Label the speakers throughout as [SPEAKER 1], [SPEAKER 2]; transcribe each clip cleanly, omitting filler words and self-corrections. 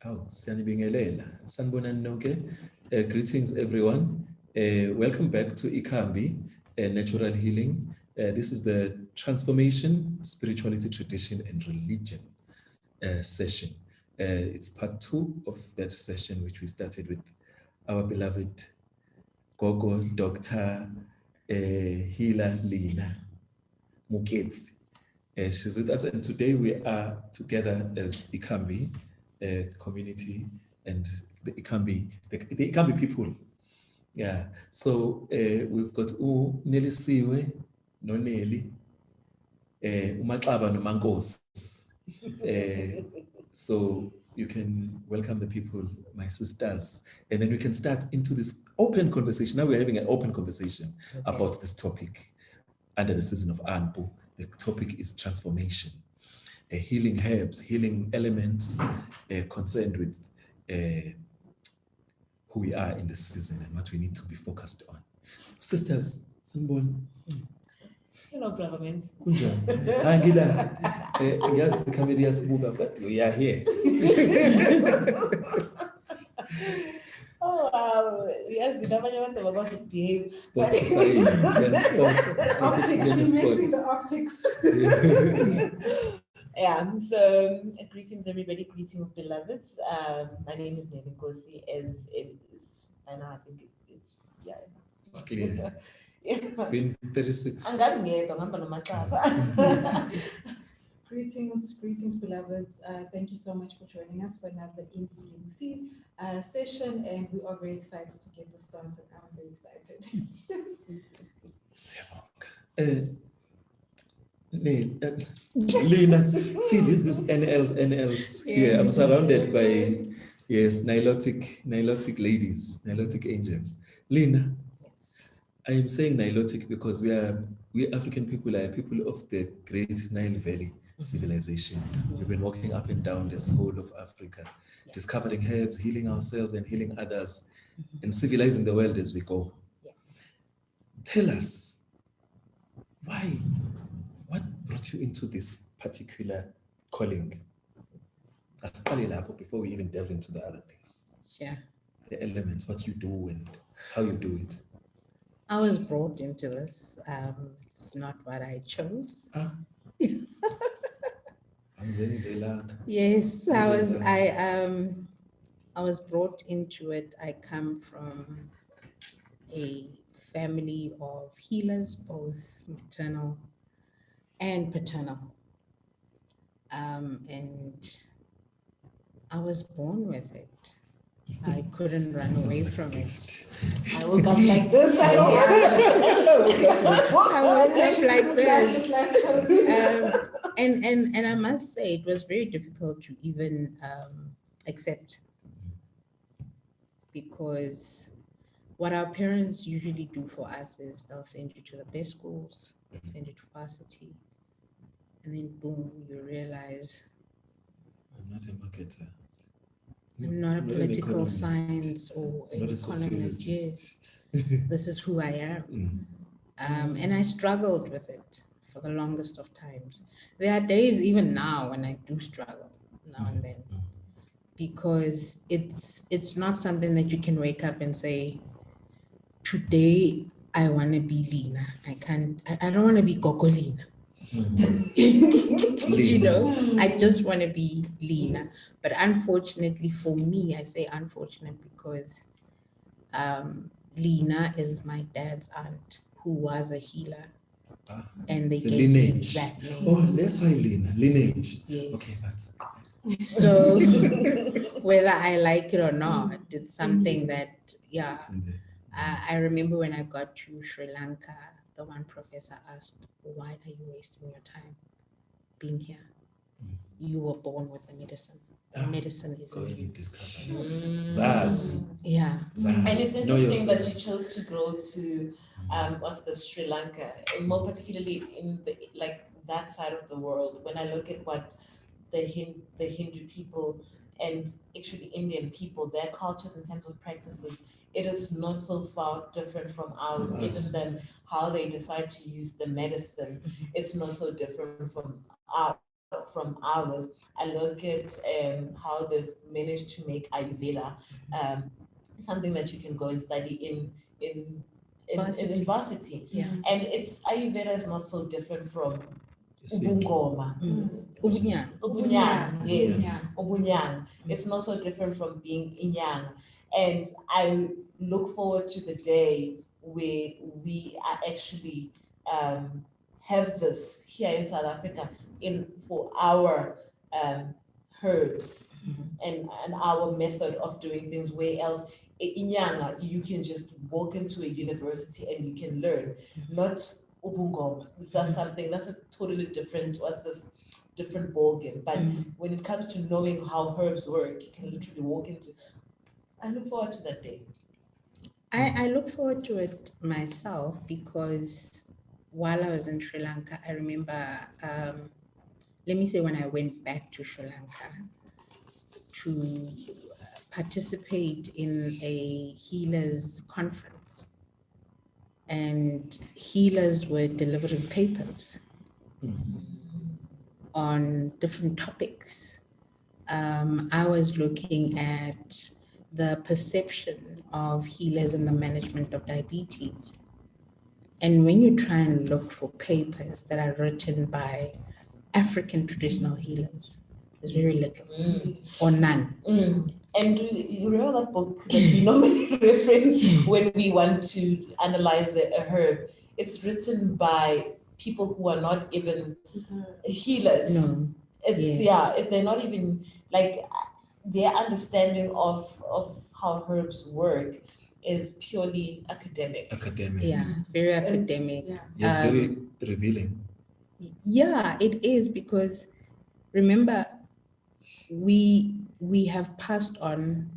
[SPEAKER 1] Oh, sanibingelela. Sanibonani nonke. Greetings, everyone. Welcome back to Ikhambi, Natural Healing. This is the Transformation, Spirituality, Tradition, and Religion session. It's part 2 of that session, which we started with our beloved Gogo, Dr. Hila Lina Muketsi. She's with us, and today we are together as Ikhambi community and the Ikhambi people. Yeah. So we've got Nelisiwe, no Nelly, Xaba no Nkosi. So you can welcome the people, my sisters, and then we can start into this open conversation. Now we're having an open conversation about this topic under the season of Anpu. The topic is transformation. Healing herbs, healing elements concerned with who we are in this season and what we need to be focused on. Sisters, Sanbon.
[SPEAKER 2] Hello, brother Menzi.
[SPEAKER 1] Angela, yes, the camera smoother, but we are here.
[SPEAKER 2] Oh, wow. Yes, you never want about to behave.
[SPEAKER 1] Spotify,
[SPEAKER 3] the optics.
[SPEAKER 2] Yeah, so greetings, everybody. Greetings, beloveds. My name is Nelly Nkosi, as it is, and I think it's, yeah.
[SPEAKER 1] Clear. It's been 36.
[SPEAKER 3] Greetings, beloveds. Thank you so much for joining us for another I.N.Healing session, and we are very excited to get this started. I'm very excited.
[SPEAKER 1] Lina, see this NLs here. I'm surrounded by Nilotic ladies, Nilotic angels. Lina,
[SPEAKER 2] Yes.
[SPEAKER 1] I am saying Nilotic because we African people are people of the Great Nile Valley civilization. We've been walking up and down this whole of Africa, discovering herbs, healing ourselves and healing others, and civilizing the world as we go.
[SPEAKER 2] Yeah.
[SPEAKER 1] Tell us, why? What brought you into this particular calling? Before we even delve into the other things.
[SPEAKER 4] Yeah.
[SPEAKER 1] The elements, what you do and how you do it.
[SPEAKER 4] I was brought into this. It's not what I chose. Yes, I was brought into it. I come from a family of healers, both maternal and paternal. And I was born with it. I couldn't run away from it.
[SPEAKER 2] I woke up like this.
[SPEAKER 4] I woke up like this. And I must say, it was very difficult to even accept, because what our parents usually do for us is they'll send you to the best schools, send you to varsity, and then boom, you realize
[SPEAKER 1] I'm not a marketer.
[SPEAKER 4] I'm not a political science or an economist. Yes, this is who I am. And I struggled with it for the longest of times. There are days even now when I do struggle now and then, because it's not something that you can wake up and say, today I want to be Lina. I don't want to be Gogo Lina. You know, I just want to be Lina. But unfortunately for me, I say unfortunate because Lina is my dad's aunt, who was a healer. And they gave me that name.
[SPEAKER 1] Oh, that's why Lina, lineage.
[SPEAKER 4] Yes.
[SPEAKER 1] Okay, but
[SPEAKER 4] so whether I like it or not, it's something that, I remember when I got to Sri Lanka, the one professor asked, why are you wasting your time being here? You were born with a medicine. Medicine is
[SPEAKER 1] going
[SPEAKER 4] in you.
[SPEAKER 1] discovered. Zaz.
[SPEAKER 4] Yeah.
[SPEAKER 1] Zaz.
[SPEAKER 2] And it's interesting that you chose to go to Sri Lanka, and more particularly in the that side of the world. When I look at what the Hindu people and actually Indian people, their cultures in terms of practices, it is not so far different from ours. Even then, how they decide to use the medicine, it's not so different from ours. from ours, I look at how they've managed to make Ayurveda something that you can go and study in varsity.
[SPEAKER 4] Yeah.
[SPEAKER 2] And it's Ayurveda is not so different from
[SPEAKER 1] Sintu.
[SPEAKER 2] Ubungoma.
[SPEAKER 4] Ubunyang.
[SPEAKER 2] Ubunyang, yes.
[SPEAKER 3] Yeah.
[SPEAKER 2] Ubunyang. It's not so different from being Inyang. And I look forward to the day where we are actually have this here in South Africa for our herbs and our method of doing things, where else in Nyanga you can just walk into a university and you can learn, not Ubungoma. That's something that's a totally different different ballgame. But when it comes to knowing how herbs work, you can literally walk into. I look forward to that day.
[SPEAKER 4] I look forward to it myself because while I was in Sri Lanka, I remember, let me say when I went back to Sri Lanka to participate in a healers conference, and healers were delivering papers on different topics. I was looking at the perception of healers in the management of diabetes. And when you try and look for papers that are written by African traditional healers, there's very little or none.
[SPEAKER 2] And do you remember that book that we normally reference when we want to analyze a herb? It's written by people who are not even healers.
[SPEAKER 4] No.
[SPEAKER 2] It's
[SPEAKER 4] Yes.
[SPEAKER 2] they're not even like their understanding of how herbs work is purely academic.
[SPEAKER 4] Yeah, very academic.
[SPEAKER 1] Yes, very revealing.
[SPEAKER 4] Yeah, it is, because remember, we have passed on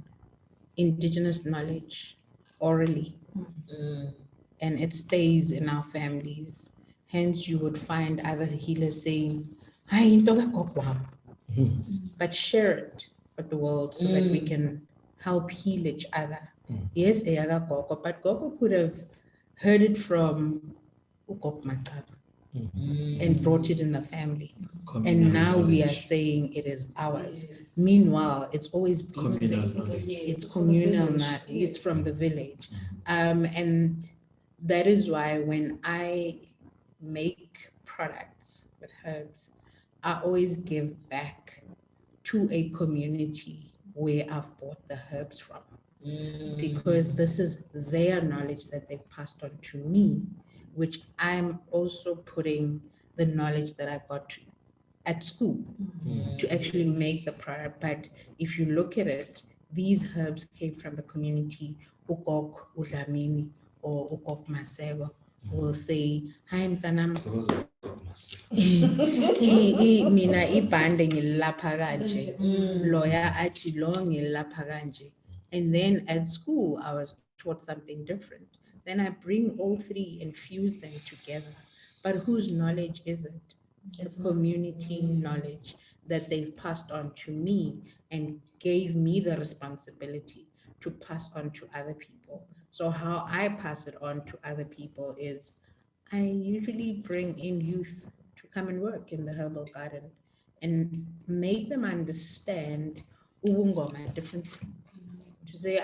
[SPEAKER 4] indigenous knowledge orally, and it stays in our families. Hence, you would find other healers saying, "Hi, into ka but share it with the world so that we can help heal each other." Yes, eyaga gogo, but gogo could have heard it from Ukok Makab and brought it in the family. And now we are saying it is ours. Meanwhile, it's always been
[SPEAKER 1] communal
[SPEAKER 4] there.
[SPEAKER 1] knowledge.
[SPEAKER 4] It's communal, it's from the village. And that is why when I make products with herbs, I always give back to a community where I've bought the herbs from. Because this is their knowledge that they've passed on to me, which I'm also putting the knowledge that I got at school to actually make the product. But if you look at it, these herbs came from the community. Ukok Udlamini or Ukok Maseko will say, "Hi, mtanam, mina ibhande ngilapha kanje, lawyer athi lo ngilapha kanje." And then at school, I was taught something different. Then I bring all three and fuse them together. But whose knowledge is it? It's community knowledge that they've passed on to me and gave me the responsibility to pass on to other people. So how I pass it on to other people is I usually bring in youth to come and work in the herbal garden and make them understand ubungoma differently. To say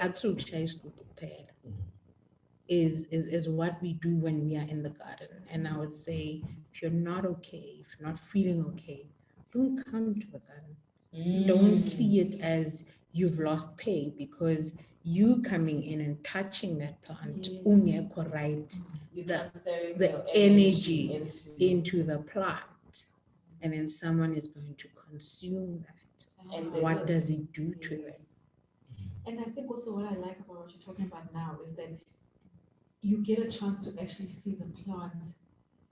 [SPEAKER 4] is what we do when we are in the garden. And I would say, if you're not okay, if you're not feeling okay, don't come to the garden. Don't see it as you've lost pay, because you coming in and touching that plant, ungekho right,
[SPEAKER 2] You're transferring
[SPEAKER 4] the
[SPEAKER 2] your
[SPEAKER 4] energy into the plant, and then someone is going to consume that.
[SPEAKER 2] And
[SPEAKER 4] What does it do to them?
[SPEAKER 3] And I think also what I like about what you're talking about now is that you get a chance to actually see the plant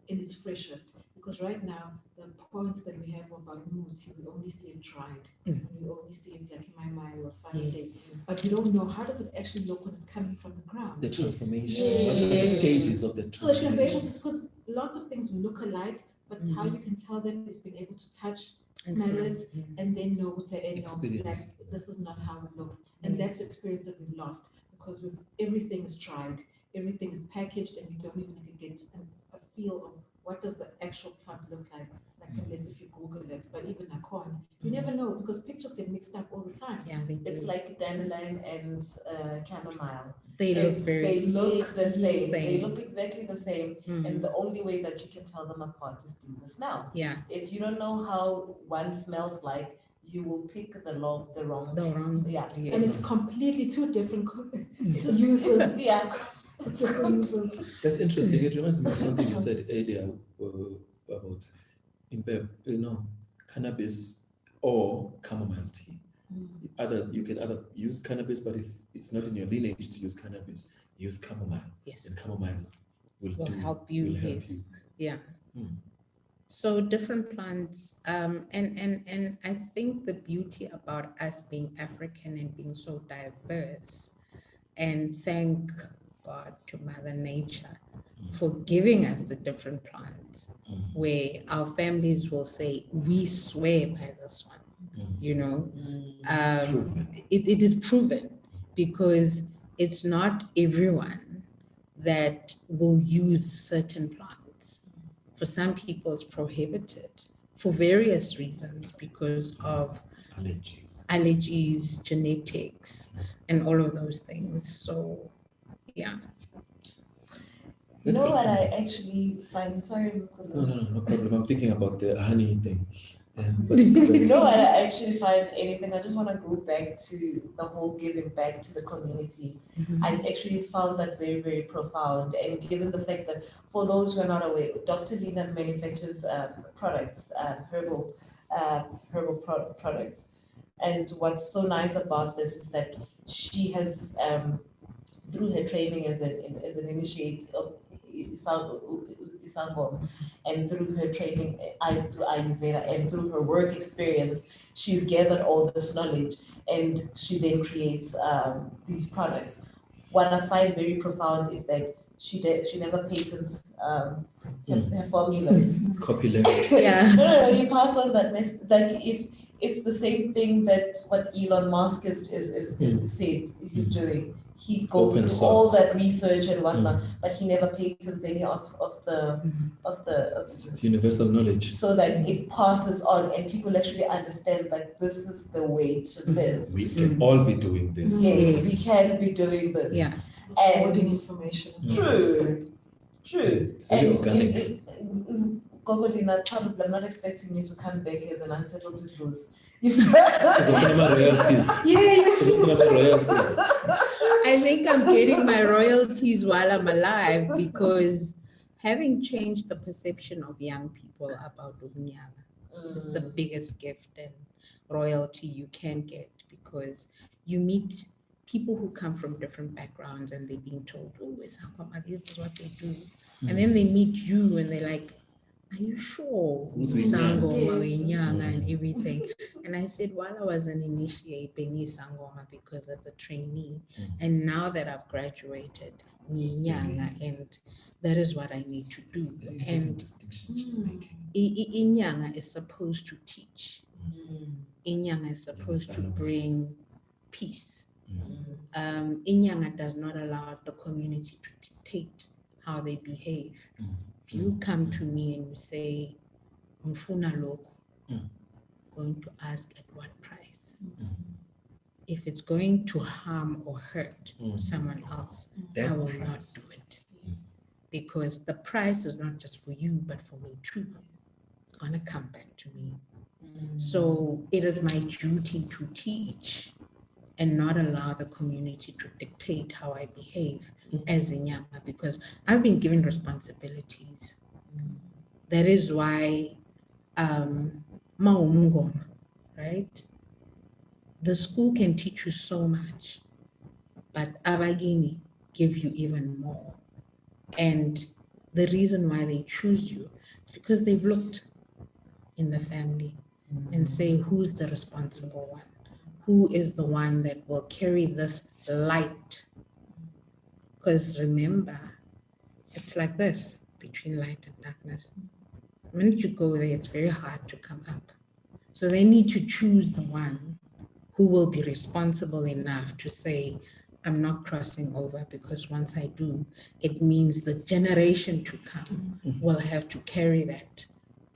[SPEAKER 3] in its freshest. Because right now, the point that we have about muti, we only see it dried. We only see it like in my mind or 5 days. But we don't know how does it actually look when it's coming from the ground.
[SPEAKER 1] The transformation. What are the stages of the
[SPEAKER 3] So that you'll be able
[SPEAKER 1] transformation?
[SPEAKER 3] to, because lots of things look alike, but how you can tell them is being able to touch,
[SPEAKER 4] And
[SPEAKER 3] smell
[SPEAKER 4] smell,
[SPEAKER 3] it, and then know to and know,
[SPEAKER 1] Experience.
[SPEAKER 3] like this is not how it looks. And that's the experience that we've lost, because everything is tried, everything is packaged, and you don't even get a feel of what does the actual plant look like unless if you Google it, but even a corn, you never know because pictures get mixed up all the time.
[SPEAKER 4] Yeah,
[SPEAKER 2] It's like dandelion and chamomile.
[SPEAKER 4] they look very
[SPEAKER 2] They look the same.
[SPEAKER 4] same.
[SPEAKER 2] They look exactly the same.
[SPEAKER 4] Mm.
[SPEAKER 2] And the only way that you can tell them apart is through the smell.
[SPEAKER 4] Yeah.
[SPEAKER 2] If you don't know how one smells like, you will pick the wrong. Yeah.
[SPEAKER 3] And it's completely two different uses.
[SPEAKER 2] Yeah.
[SPEAKER 3] Different uses.
[SPEAKER 1] That's interesting. It reminds me of something you said earlier about cannabis or chamomile tea. Others, you can either use cannabis, but if it's not in your lineage to use cannabis, use chamomile.
[SPEAKER 4] Yes.
[SPEAKER 1] And chamomile will
[SPEAKER 4] help you.
[SPEAKER 1] Will help
[SPEAKER 4] Yes.
[SPEAKER 1] you.
[SPEAKER 4] Yeah.
[SPEAKER 1] Hmm.
[SPEAKER 4] So different plants, and I think the beauty about us being African and being so diverse, and thank God to Mother Nature for giving us the different plants, where our families will say, we swear by this one, you know. It is proven because it's not everyone that will use certain plants. For some people, it's prohibited for various reasons because of allergies, genetics, and all of those things. So, yeah.
[SPEAKER 2] You know what I actually find, sorry.
[SPEAKER 1] No problem. I'm thinking about the honey thing.
[SPEAKER 2] You know what I actually find anything, I just want to go back to the whole giving back to the community. I actually found that very, very profound. And given the fact that for those who are not aware, Dr. Lina manufactures products, herbal products. And what's so nice about this is that she has, through her training as an initiate of Isangom, and through her training through Ayurveda and through her work experience, she's gathered all this knowledge and she then creates these products. What I find very profound is that she never patents her formulas.
[SPEAKER 1] Copyleft.
[SPEAKER 4] Yeah.
[SPEAKER 2] No, you pass on that message. Like if it's the same thing that what Elon Musk is said he's doing. He goes
[SPEAKER 1] Open
[SPEAKER 2] through
[SPEAKER 1] source.
[SPEAKER 2] all that research and whatnot, but he never patents any of the
[SPEAKER 1] It's universal knowledge.
[SPEAKER 2] so that it passes on and people actually understand that this is the way to live.
[SPEAKER 1] We can all be doing this.
[SPEAKER 2] Yes, we can be doing this.
[SPEAKER 4] Yeah.
[SPEAKER 3] Holding information.
[SPEAKER 2] True.
[SPEAKER 1] Very organic.
[SPEAKER 2] Gogolina, probably I'm not expecting you to come back as an unsettled lose.
[SPEAKER 1] Because of my royalties. Because of my royalties.
[SPEAKER 4] I think I'm getting my royalties while I'm alive because having changed the perception of young people about Unyanga is the biggest gift and royalty you can get, because you meet people who come from different backgrounds and they're being told, oh, this is what they do. And then they meet you and they're like, are you sure? Sangoma, Inyanga, and everything. And I said, while I was an initiate, Beni Sangoma, because as a trainee, and now that I've graduated, Inyanga, and that is what I need to do. And Inyanga is supposed to teach. Inyanga is supposed to bring peace. Inyanga does not allow the community to dictate how they behave. If you come to me and you say, Mfuna loko, going to ask at what price? If it's going to harm or hurt someone else, I will not do it. Because the price is not just for you, but for me too. It's going to come back to me. So it is my duty to teach and not allow the community to dictate how I behave as a Nyanga, because I've been given responsibilities. That is why Maumungoma, right? The school can teach you so much, but Abagini give you even more. And the reason why they choose you is because they've looked in the family and say, who's the responsible one? Who is the one that will carry this light? Because remember, it's like this between light and darkness. The minute you go there, it's very hard to come up. So they need to choose the one who will be responsible enough to say, I'm not crossing over, because once I do, it means the generation to come will have to carry that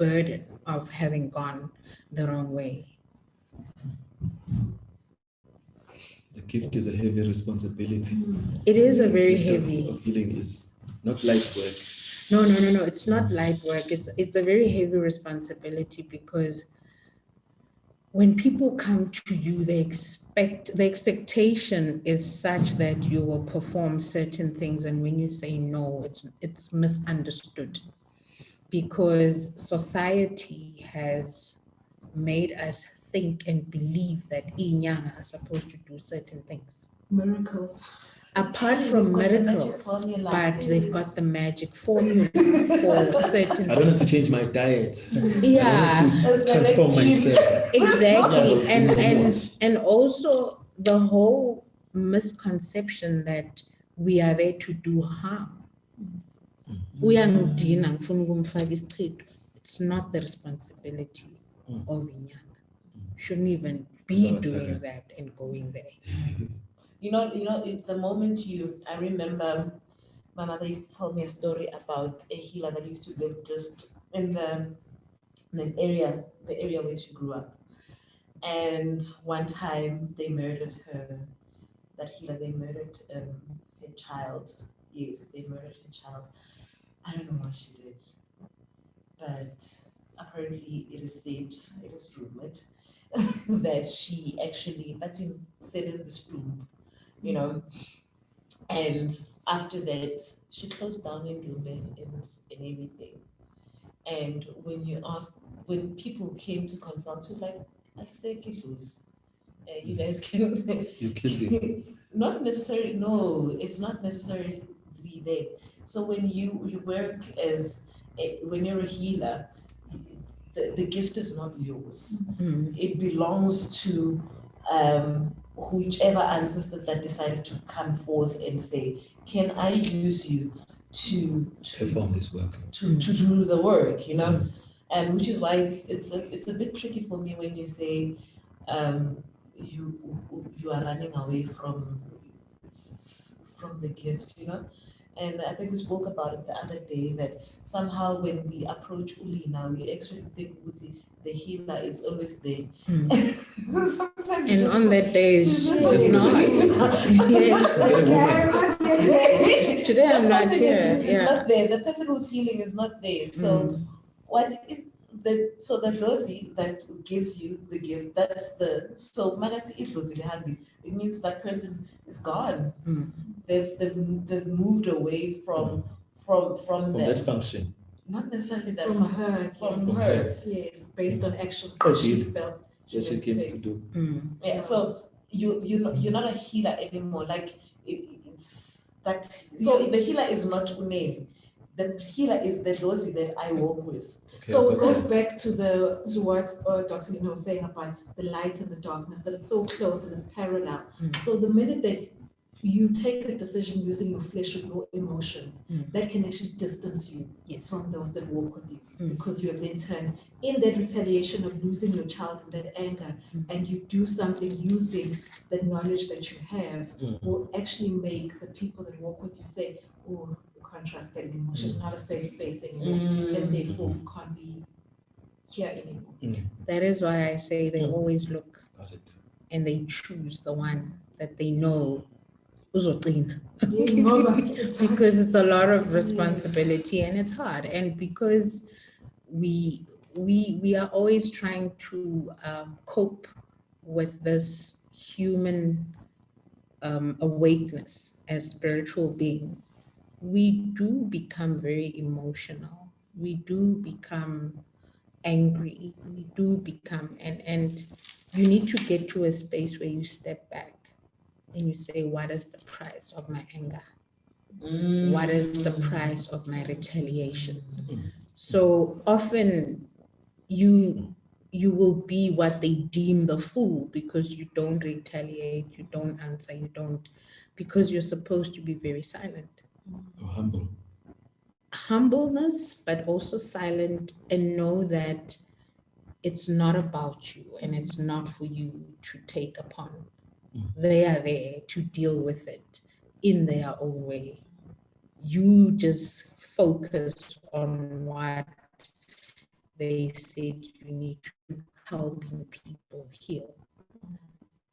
[SPEAKER 4] burden of having gone the wrong way.
[SPEAKER 1] The gift is a heavy responsibility.
[SPEAKER 4] It is a very
[SPEAKER 1] The gift
[SPEAKER 4] heavy.
[SPEAKER 1] of healing is not light work.
[SPEAKER 4] No. It's not light work. It's a very heavy responsibility, because when people come to you, the expectation is such that you will perform certain things, and when you say no, it's misunderstood, because society has made us think and believe that inyanga are supposed to do certain things.
[SPEAKER 3] Miracles.
[SPEAKER 4] Apart from
[SPEAKER 2] They've got the magic
[SPEAKER 4] miracles,
[SPEAKER 2] formula.
[SPEAKER 4] but they've got the magic formula for certain
[SPEAKER 1] I don't have to change my diet.
[SPEAKER 4] Yeah.
[SPEAKER 1] I don't have to transform myself.
[SPEAKER 4] Exactly.
[SPEAKER 1] Yeah.
[SPEAKER 4] And also the whole misconception that we are there to do harm. Uyangidina, ngifuna ukumfaka isichitho. It's not the responsibility of inyanga. Shouldn't even be doing that and going there.
[SPEAKER 2] You know, the moment I remember my mother used to tell me a story about a healer that used to live just in an area, the area where she grew up. And one time they murdered her, that healer, they murdered her child. Yes, they murdered her child. I don't know what she did, but apparently it is said, it is rumored that she actually, said in this room, you know, and after that, she closed down in Dumbe and everything. And when people came to consult, she was like, I'll say Kifus. You guys can.
[SPEAKER 1] You killed him.
[SPEAKER 2] Not necessarily, no, it's not necessarily there. So when you work when you're a healer, the gift is not yours. It belongs to whichever ancestor that decided to come forth and say, can I use you to
[SPEAKER 1] Perform this work.
[SPEAKER 2] to do the work, you know? And which is why it's a bit tricky for me when you say you are running away from the gift, you know? And I think we spoke about it the other day, that somehow when we approach Ulina, we actually think the healer is always there. Sometimes
[SPEAKER 4] And on that day, it's not. Yes. Today I'm not here.
[SPEAKER 2] It's not there. The person who's healing is not there. So what is the Rosie that gives you the gift, so Magati Idlozilihandi, it means that person is gone. They've moved away from
[SPEAKER 1] that function.
[SPEAKER 2] Not necessarily that
[SPEAKER 3] From her.
[SPEAKER 2] from her.
[SPEAKER 3] Yes, based on actions that she felt
[SPEAKER 1] That she
[SPEAKER 3] was
[SPEAKER 1] came to
[SPEAKER 3] taking.
[SPEAKER 1] do.
[SPEAKER 2] Yeah, so you're not a healer anymore. Like it's that. So the healer is not Uneli. The healer is the Rosie that I work with.
[SPEAKER 1] Okay,
[SPEAKER 3] So it goes
[SPEAKER 1] that.
[SPEAKER 3] back to what Dr. Lino was saying about the light and the darkness, that it's so close and it's parallel. So the minute that you take a decision using your flesh or your emotions, that can actually distance you from those that walk with you, because you have then turned in that retaliation of losing your child and that anger, and you do something using the knowledge that you have, will actually make the people that walk with you say, oh, you can't trust that anymore. She's not a safe space anymore, and therefore you can't be here anymore.
[SPEAKER 4] That is why I say they always look
[SPEAKER 1] Got it.
[SPEAKER 4] and they choose the one that they know uzogcina. Because it's a lot of responsibility and it's hard, and because we are always trying to cope with this human awakeness as spiritual being, we do become very emotional, we do become angry, we do become, and you need to get to a space where you step back and you say, what is the price of my anger? What is the price of my retaliation? So often you will be what they deem the fool, because you don't retaliate, you don't answer, because you're supposed to be very silent.
[SPEAKER 1] Or humble.
[SPEAKER 4] Humbleness, but also silent, and know that it's not about you and it's not for you to take upon. They are there to deal with it in their own way. You just focus on what they said you need to helping people heal.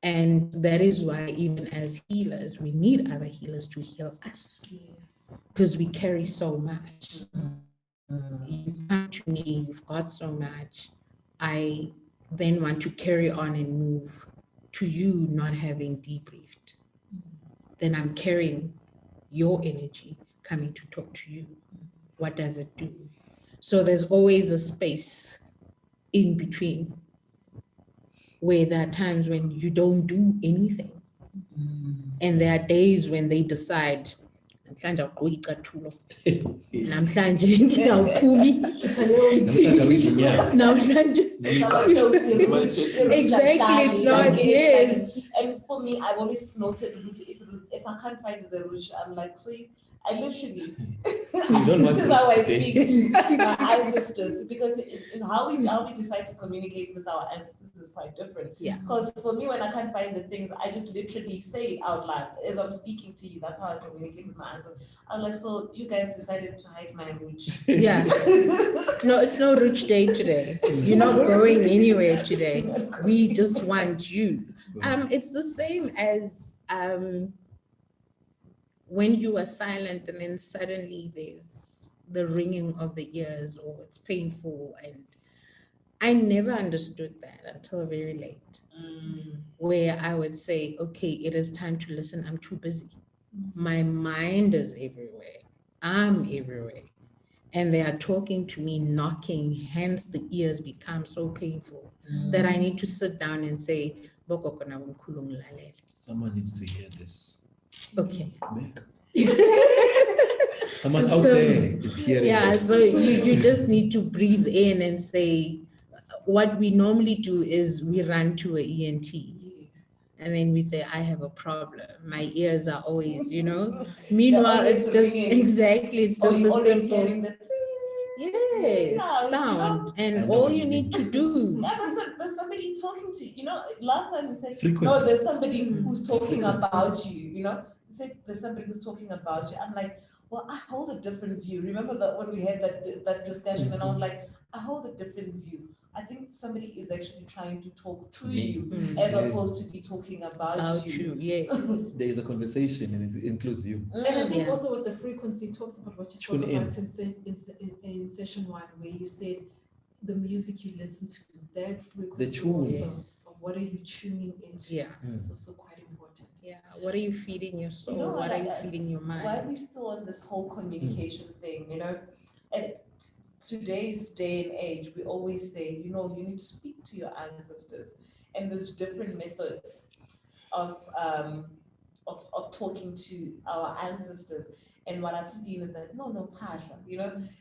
[SPEAKER 4] And that is why even as healers, we need other healers to heal us. Because we carry so much. You come to me, you've got so much. I then want to carry on and move to you not having debriefed. Then I'm carrying your energy coming to talk to you. What does it do? So there's always a space in between where there are times when you don't do anything. And there are days when they decide, namhlanje awugqoki icathulo, namhlanje ngiyawuphumi, namhlanje. Exactly, it's not, yes.
[SPEAKER 2] And for me, I've always noted if I can't find the rouge, I'm like, I literally,
[SPEAKER 1] So you don't want
[SPEAKER 2] this is how I speak to my ancestors, because in how we decide to communicate with our ancestors is quite different.
[SPEAKER 4] Yeah.
[SPEAKER 2] Because for me, when I can't find the things, I just literally say it out loud as I'm speaking to you. That's how I communicate with my ancestors. I'm like, so you guys decided to hide my rouge.
[SPEAKER 4] Yeah. No, it's no rich day today. You're not going anywhere today. We just want you. It's the same as when you are silent and then suddenly there's the ringing of the ears or it's painful. And I never understood that until very late, where I would say, okay, it is time to listen. I'm too busy. My mind is everywhere. I'm everywhere. And they are talking to me, knocking, hence the ears become so painful that I need to sit down and say,
[SPEAKER 1] Someone needs to hear this.
[SPEAKER 4] okay.
[SPEAKER 1] Someone out there is hearing this.
[SPEAKER 4] So you just need to breathe in and say, what we normally do is we run to an ENT. And then we say, I have a problem. My ears are always, Meanwhile, it's just, exactly, it's just a simple, sound. And all you need to do.
[SPEAKER 2] Yeah, but there's somebody talking to you. Last time we said,
[SPEAKER 1] Frequency.
[SPEAKER 2] no, there's somebody who's talking about you, You said there's somebody who's talking about you. I'm like, well, I hold a different view. Remember that when we had that discussion, and I was like, I hold a different view. I think somebody is actually trying to talk to you as opposed to be talking about you.
[SPEAKER 4] Yes.
[SPEAKER 1] There is a conversation and it includes you.
[SPEAKER 3] And I think also with the frequency, talks about what you spoke about in session 1, where you said the music you listen to, that frequency.
[SPEAKER 1] The tune.
[SPEAKER 3] Of what are you tuning into?
[SPEAKER 4] Yeah.
[SPEAKER 3] It's also quite important.
[SPEAKER 4] Yeah. What are you feeding your soul? What are you feeding your mind?
[SPEAKER 2] Why are we still on this whole communication thing, At today's day and age, we always say, you need to speak to your ancestors. And there's different methods of talking to our ancestors. And what I've seen is that, no, passion,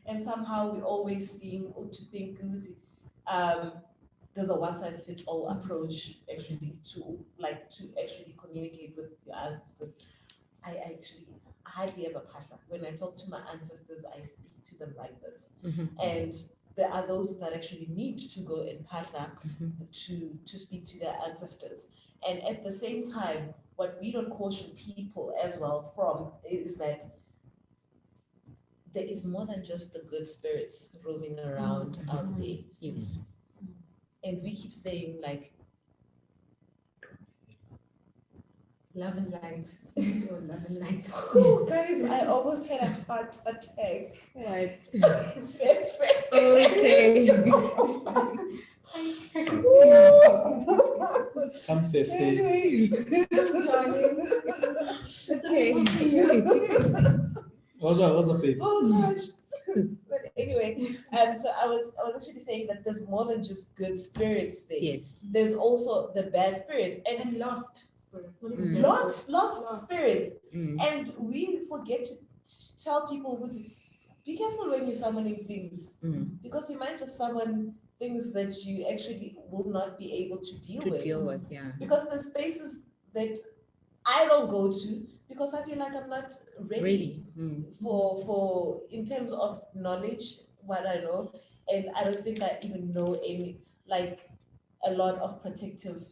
[SPEAKER 2] and somehow we always seem to think there's a one-size-fits-all approach actually to actually communicate with your ancestors. I hardly ever pasha. When I talk to my ancestors, I speak to them like this. And there are those that actually need to go in pasha to speak to their ancestors. And at the same time, what we don't caution people as well from is that there is more than just the good spirits roaming around out there.
[SPEAKER 4] Yes.
[SPEAKER 2] And we keep saying like,
[SPEAKER 3] love and light. Love and light.
[SPEAKER 2] Oh, guys, I almost had a heart attack.
[SPEAKER 4] What?
[SPEAKER 2] Okay.
[SPEAKER 1] Anyway. What's up, baby?
[SPEAKER 2] Oh gosh. But anyway, so I was actually saying that there's more than just good spirits there.
[SPEAKER 4] Yes.
[SPEAKER 2] There's also the bad spirits
[SPEAKER 3] and lost spirits.
[SPEAKER 2] Lost spirits. And we forget to tell people be careful when you're summoning things, because you might just summon things that you actually will not be able to deal with.
[SPEAKER 4] Yeah.
[SPEAKER 2] Because the spaces that I don't go to, because I feel like I'm not ready for in terms of knowledge, what I know, and I don't think I even know any a lot of protective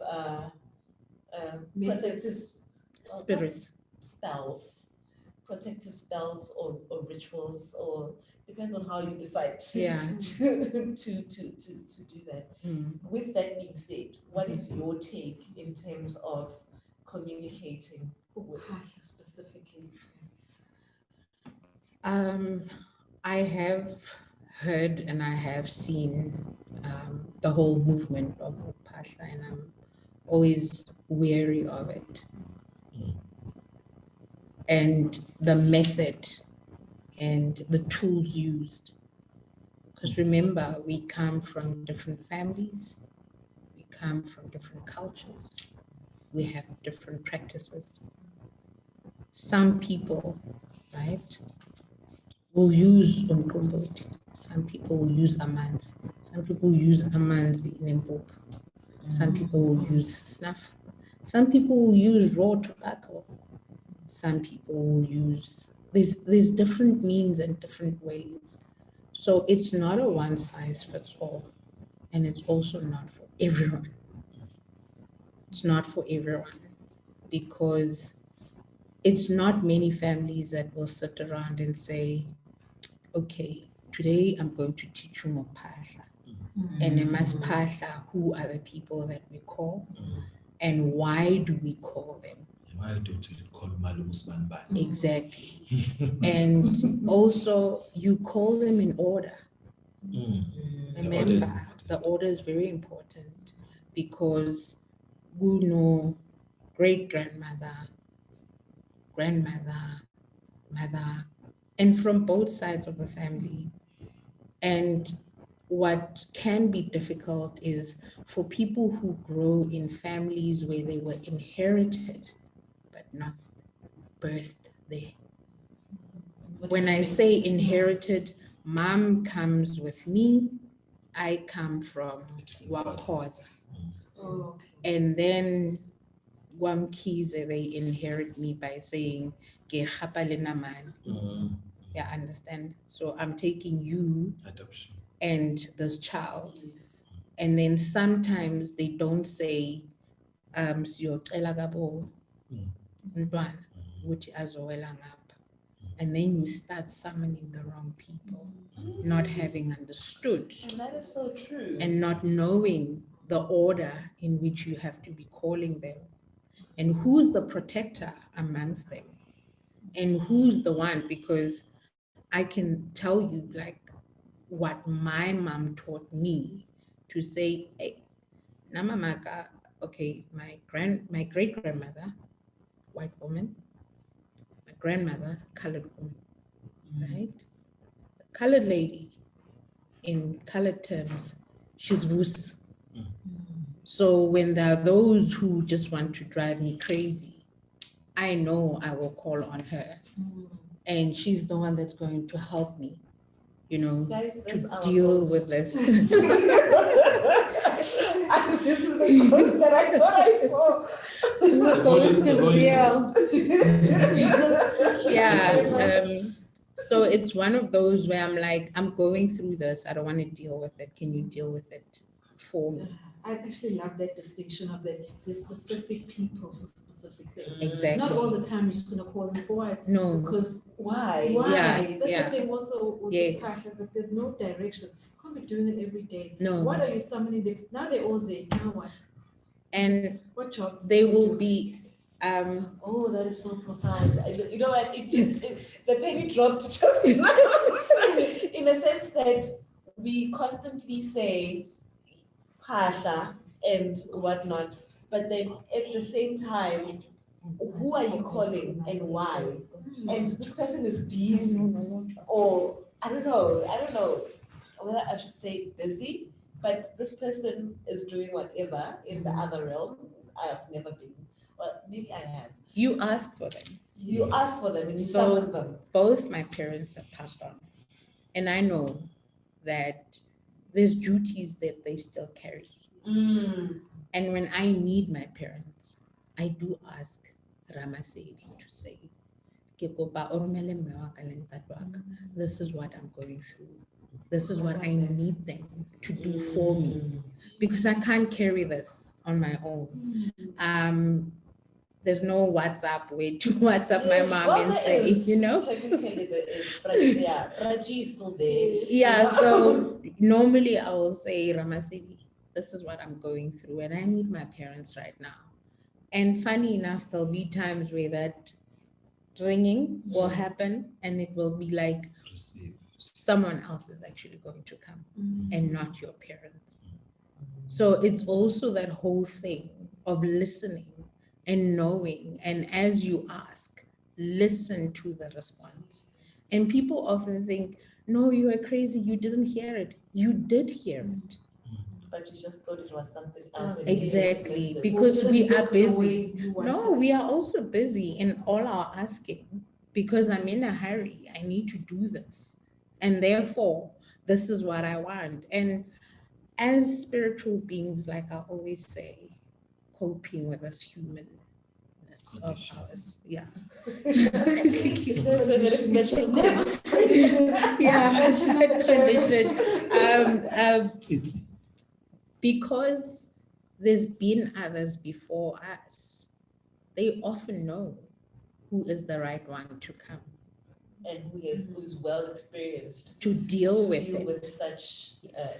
[SPEAKER 3] spirits,
[SPEAKER 2] spells protective spells or rituals, or depends on how you decide to,
[SPEAKER 4] Yeah.
[SPEAKER 2] to do that. With that being said, what is your take in terms of communicating with
[SPEAKER 3] specifically?
[SPEAKER 4] I have heard and I have seen the whole movement of Upahla, and I'm always wary of it. And the method and the tools used. Because remember, we come from different families, we come from different cultures, we have different practices. Some people, right, will use umqombothi. Some people will use amanzi. Some people use amanzi in Anpu. Some people will use snuff. Some people will use raw tobacco. Some people will use, there's different means and different ways. So it's not a one size fits all. And it's also not for everyone. It's not for everyone because it's not many families that will sit around and say, okay, today I'm going to teach you Mopahla. And in Maspahla, who are the people that we call? And why do we call them?
[SPEAKER 1] Why don't you call Malum Usman Ban?
[SPEAKER 4] Exactly. And also, you call them in order. Remember, the order is very important because we know great-grandmother, grandmother, mother, and from both sides of the family. And what can be difficult is for people who grow in families where they were inherited, but not birthed there. When I say inherited, mom comes with me, I come from Wakhoza.
[SPEAKER 3] Oh, okay.
[SPEAKER 4] And then Wamkize, they inherit me by saying, "Ke Xaba le namane." Yeah, understand? So I'm taking you
[SPEAKER 1] Adoption.
[SPEAKER 4] and this child. And then sometimes they don't say, siyocela kabo ntwana ukuthi azowela ngapha. And then you start summoning the wrong people, not having understood.
[SPEAKER 2] And that is so true.
[SPEAKER 4] And not knowing the order in which you have to be calling them. And who's the protector amongst them? And who's the one? Because I can tell you like what my mom taught me to say, hey, Namamaka, okay, my great grandmother, white woman, my grandmother, colored woman, right? The colored lady, in colored terms, she's Vus. So when there are those who just want to drive me crazy, I know I will call on her. And she's the one that's going to help me, you know,
[SPEAKER 2] Guys,
[SPEAKER 4] to deal with this.
[SPEAKER 2] This is the ghost that I thought I saw.
[SPEAKER 4] The ghost is real. Yeah. So it's one of those where I'm like, I'm going through this. I don't want to deal with it. Can you deal with it for me?
[SPEAKER 3] I actually love that distinction of the specific people for specific things.
[SPEAKER 4] Exactly.
[SPEAKER 3] Not all the time you're just gonna call them for it.
[SPEAKER 4] No.
[SPEAKER 3] Because
[SPEAKER 2] Why?
[SPEAKER 3] why? That's
[SPEAKER 4] yeah.
[SPEAKER 3] the thing also with
[SPEAKER 4] Yes.
[SPEAKER 3] the practice, that there's no direction. You can't be doing it every day.
[SPEAKER 4] No.
[SPEAKER 3] What are you summoning them? Now they're all there. Now what?
[SPEAKER 4] And
[SPEAKER 3] What job?
[SPEAKER 4] they will be
[SPEAKER 2] Oh, that is so profound. You know what? The penny dropped just in a sense that we constantly say Pasha and whatnot, but then at the same time, who are you calling and why? And this person is busy, or I don't know whether I should say busy, but this person is doing whatever in the other realm. I have never been. Well, maybe I have.
[SPEAKER 4] you ask for them.
[SPEAKER 2] You ask for them and you
[SPEAKER 4] So-
[SPEAKER 2] summon them.
[SPEAKER 4] Both my parents have passed on. And I know that there's duties that they still carry. And when I need my parents, I do ask Ramasedi to say, "Ke kopa o romele mme wa ka le ntate wa ka. This is what I'm going through. This is what I need them to do for me. Because I can't carry this on my own. There's no WhatsApp way to WhatsApp my mom
[SPEAKER 2] Well,
[SPEAKER 4] and
[SPEAKER 2] there
[SPEAKER 4] say,
[SPEAKER 2] is.
[SPEAKER 4] you know?
[SPEAKER 2] Technically there is, but yeah, Raji is still there.
[SPEAKER 4] Yeah, so normally I will say, Ramasedi, this is what I'm going through and I need my parents right now. And funny enough, there'll be times where that ringing will happen and it will be like someone else is actually going to come and not your parents. So it's also that whole thing of listening and knowing, and as you ask, listen to the response. And people often think, no, you are crazy, you didn't hear it. You did hear it.
[SPEAKER 2] But you just thought it was something else.
[SPEAKER 4] Exactly, because we are busy. No, we are also busy in all our asking because I'm in a hurry. I need to do this. And therefore, this is what I want. And as spiritual beings, like I always say, coping with this humanness of ours. Yeah. Because there's been others before us, they often know who is the right one to come
[SPEAKER 2] and who's well experienced
[SPEAKER 4] to deal with
[SPEAKER 2] such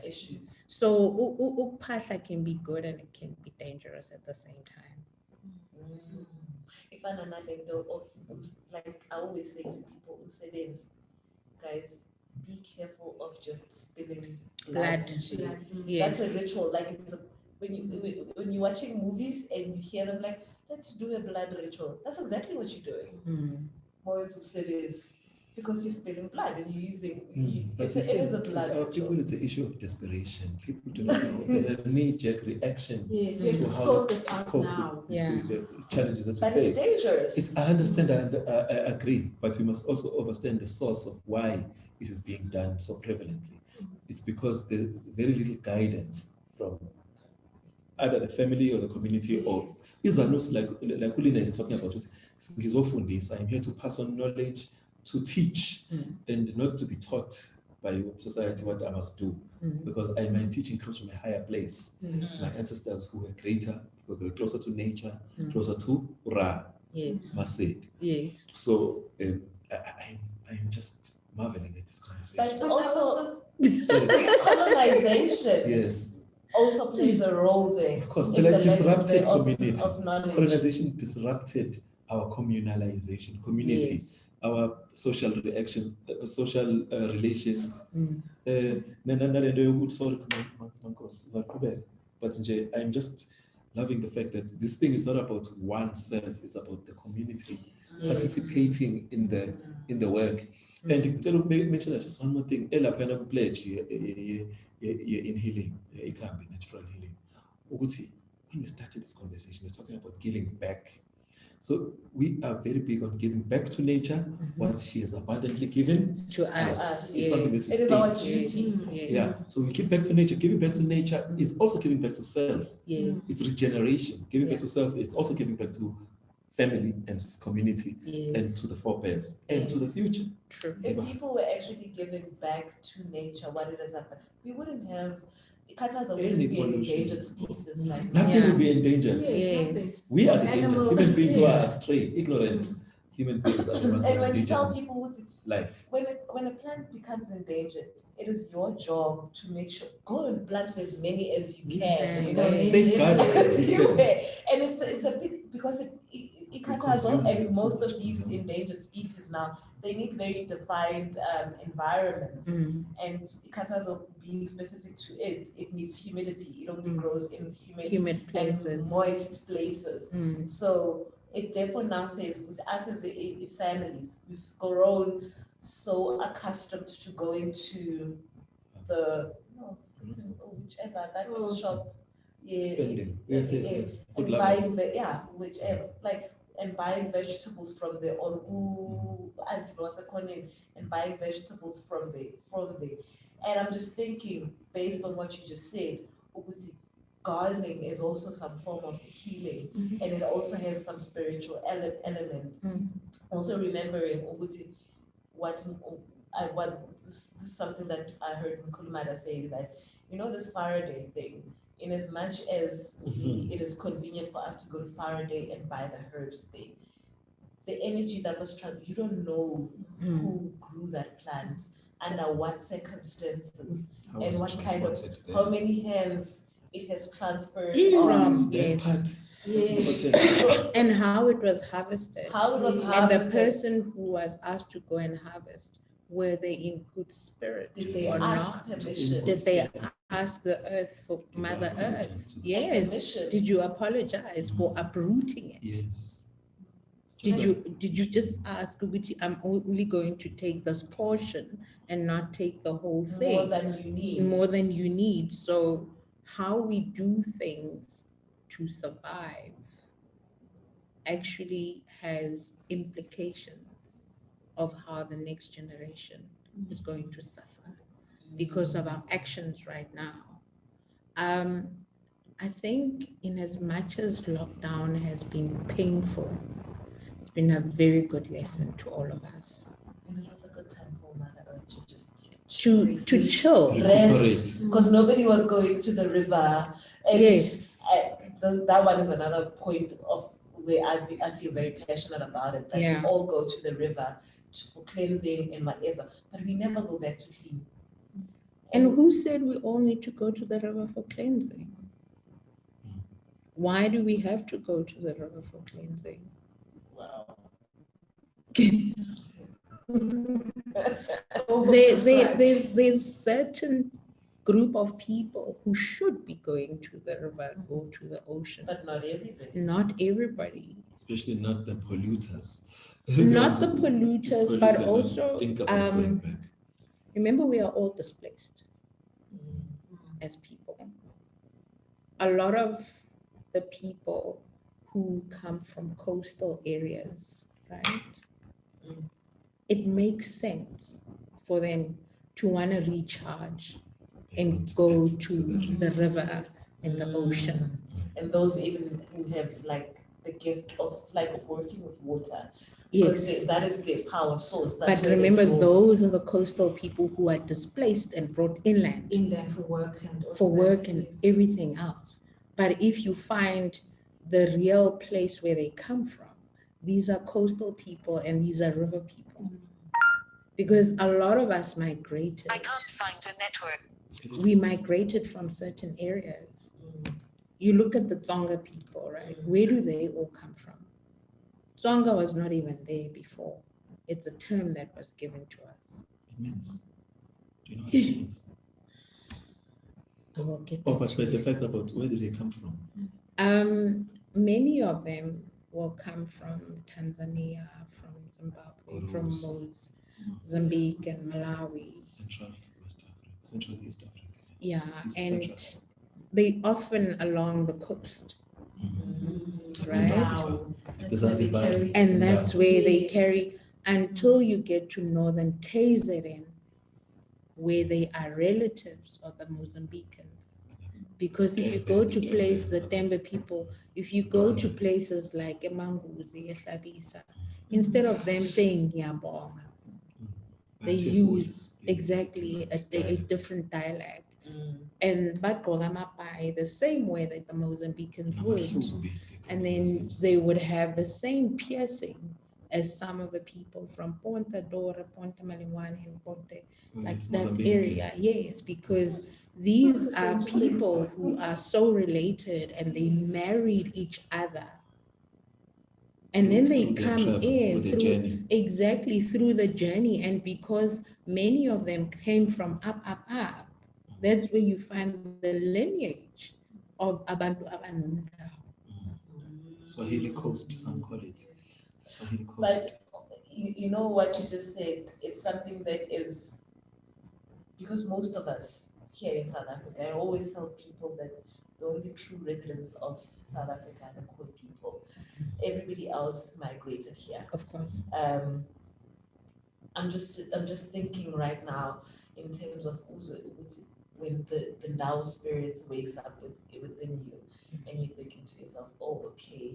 [SPEAKER 2] issues.
[SPEAKER 4] So uphahla can be good and it can be dangerous at the same time.
[SPEAKER 2] If I'm of like I always say to people, guys, be careful of just spilling blood.
[SPEAKER 4] Yes.
[SPEAKER 2] That's a ritual. Like it's a when you're watching movies and you hear them like, let's do a blood ritual. That's exactly what you're doing. Because you're spilling blood and you're using
[SPEAKER 1] But
[SPEAKER 2] it is a blood ritual.
[SPEAKER 1] People, it's an issue of desperation. People do not know. There's a knee-jerk reaction.
[SPEAKER 3] Yes, you have to sort this out now.
[SPEAKER 1] With the challenges that we
[SPEAKER 2] But
[SPEAKER 1] face.
[SPEAKER 2] It's dangerous.
[SPEAKER 1] I understand and I agree, but we must also understand the source of why it is being done so prevalently. It's because there's very little guidance from either the family or the community or Izanus, like Ulina is talking about it. I'm here to pass on knowledge, to teach, and not to be taught by society what I must do. Because my teaching comes from a higher place. My ancestors who were greater, because they were closer to nature, closer to Ra, Maseko.
[SPEAKER 4] Yes.
[SPEAKER 1] So I'm just marveling at this conversation.
[SPEAKER 2] But also colonization.
[SPEAKER 1] Yes.
[SPEAKER 2] Also plays a role there.
[SPEAKER 1] Of course, but like disrupted community.
[SPEAKER 2] Of knowledge.
[SPEAKER 1] Colonization disrupted our communalization, community, our social reactions, social relations. But I'm just loving the fact that this thing is not about oneself; it's about the community participating in the work. And to mention just one more thing, pledge I.N.Healing, Ikhambi, natural healing. When we started this conversation, we're talking about giving back. So we are very big on giving back to nature what she has abundantly given
[SPEAKER 4] to us.
[SPEAKER 1] It's something that we
[SPEAKER 2] it is our duty.
[SPEAKER 1] Yeah. So we give back to nature. Giving back to nature is also giving back to self. It's regeneration. Giving back to self is also giving back to family and community and to the forebears and to the future.
[SPEAKER 4] True.
[SPEAKER 2] If people were actually giving back to nature, what it has happened, we wouldn't have Katas wouldn't be an endangered species like
[SPEAKER 1] nothing would be endangered.
[SPEAKER 4] Yes.
[SPEAKER 1] We are the danger. Human beings who are astray, ignorant. Human beings are the ones who
[SPEAKER 2] and
[SPEAKER 1] are
[SPEAKER 2] when you tell
[SPEAKER 1] endangered
[SPEAKER 2] people
[SPEAKER 1] life.
[SPEAKER 2] When a plant becomes endangered, it is your job to make sure go and plant as many as you can. You know,
[SPEAKER 1] Safeguard its existence.
[SPEAKER 2] And it's a bit because Ikatazo and most of these endangered species now, they need very defined environments. And Ikatazo, being specific to it, it needs humidity. It only grows in humid
[SPEAKER 4] places,
[SPEAKER 2] and moist places. So it therefore now says with us as a families, we've grown so accustomed to going to whichever that shop.
[SPEAKER 1] Spending.
[SPEAKER 2] And buying whichever and buying vegetables from the and buying vegetables from there. And I'm just thinking, based on what you just said, gardening is also some form of healing, and it also has some spiritual element. Also remembering this is something that I heard Nkulumada say, that this Faraday thing, in as much as it is convenient for us to go to Faraday and buy the herbs there, the energy that was trapped, you don't know who grew that plant, under what circumstances, and what kind of, how many hands it has transferred
[SPEAKER 4] From
[SPEAKER 1] that part.
[SPEAKER 4] and how it was harvested.
[SPEAKER 2] How it was
[SPEAKER 4] And the
[SPEAKER 2] harvested.
[SPEAKER 4] person who was asked to go and harvest, were they in good spirit
[SPEAKER 2] Did they
[SPEAKER 4] or
[SPEAKER 2] ask
[SPEAKER 4] not?
[SPEAKER 2] permission?
[SPEAKER 4] Did they ask the earth for Mother Earth? Yes.
[SPEAKER 2] Permission.
[SPEAKER 4] Did you apologize for uprooting it?
[SPEAKER 1] Yes.
[SPEAKER 4] Did you just ask, Uguti, I'm only going to take this portion and not take the whole thing?
[SPEAKER 2] More than you need.
[SPEAKER 4] More than you need. So how we do things to survive actually has implications of how the next generation is going to suffer because of our actions right now. I think in as much as lockdown has been painful, it's been a very good lesson to all of us.
[SPEAKER 2] And it was a good time for Mother Earth to just
[SPEAKER 4] To chill.
[SPEAKER 2] rest, because nobody was going to the river. And
[SPEAKER 4] Yes.
[SPEAKER 2] that one is another point of where I feel very passionate about it. That
[SPEAKER 4] Yeah.
[SPEAKER 2] we all go to the river for cleansing and whatever, but we never go back to clean.
[SPEAKER 4] And who said we all need to go to the river for cleansing? Why do we have to go to the river for cleansing?
[SPEAKER 2] Wow.
[SPEAKER 4] There's certain group of people who should be going to the river or to the ocean.
[SPEAKER 2] But not everybody.
[SPEAKER 4] Not everybody.
[SPEAKER 1] Especially not the polluters.
[SPEAKER 4] Not the polluters, but also
[SPEAKER 1] think about going back.
[SPEAKER 4] remember we are all displaced as people. A lot of the people who come from coastal areas, right? It makes sense for them to want to recharge and go to the river and the ocean.
[SPEAKER 2] And those even who have like the gift of working with water.
[SPEAKER 4] Yes.
[SPEAKER 2] That is their power source. That's
[SPEAKER 4] But
[SPEAKER 2] where they
[SPEAKER 4] remember,
[SPEAKER 2] draw.
[SPEAKER 4] those are the coastal people who are displaced and brought inland
[SPEAKER 3] for work and all
[SPEAKER 4] for
[SPEAKER 3] that,
[SPEAKER 4] work and
[SPEAKER 3] yes.
[SPEAKER 4] everything else. But if you find the real place where they come from, these are coastal people and these are river people. Because a lot of us migrated.
[SPEAKER 5] I can't find a network.
[SPEAKER 4] We migrated from certain areas. You look at the Tsonga people, right? Where do they all come from? Tsonga was not even there before. It's a term that was given to us.
[SPEAKER 1] It means. Do you know what it means?
[SPEAKER 4] I will get
[SPEAKER 1] Oh,
[SPEAKER 4] back
[SPEAKER 1] but
[SPEAKER 4] to
[SPEAKER 1] the
[SPEAKER 4] you.
[SPEAKER 1] fact about where do they come from?
[SPEAKER 4] Many of them will come from Tanzania, from Zimbabwe, from Mozambique and Malawi.
[SPEAKER 1] Central West Africa, Central East Africa.
[SPEAKER 4] Yeah,
[SPEAKER 1] East
[SPEAKER 4] and
[SPEAKER 1] Central.
[SPEAKER 4] they often along the coast, right?
[SPEAKER 1] Zanzibar. Like the Zanzibar.
[SPEAKER 4] And that's where they
[SPEAKER 3] Yes.
[SPEAKER 4] carry until you get to northern KZN, where they are relatives of the Mozambicans. Because if you go to places, the Tembe people, if you go to places like Emanguzi, Ehlabisa, instead of them saying Ngiyabonga, they use exactly a different dialect. And Bagolamapai, the same way that the Mozambicans would. And then they would have the same piercing as some of the people from Ponta Dora, Ponta Malimani, and Ponte, like that area. Yes, because these are people who are so related and they married each other. And then they come in through the journey. And because many of them came from up, that's where you find the lineage of Abantu Abanunda.
[SPEAKER 1] Swahili Coast, some call it. Swahili Coast.
[SPEAKER 2] But you know what you just said, it's something that is, because most of us here in South Africa, I always tell people that the only true residents of South Africa are the Khoi people. Everybody else migrated here.
[SPEAKER 4] Of course.
[SPEAKER 2] I'm just thinking right now in terms of when the Ndao spirit wakes up within you, and you're thinking to yourself, oh, okay,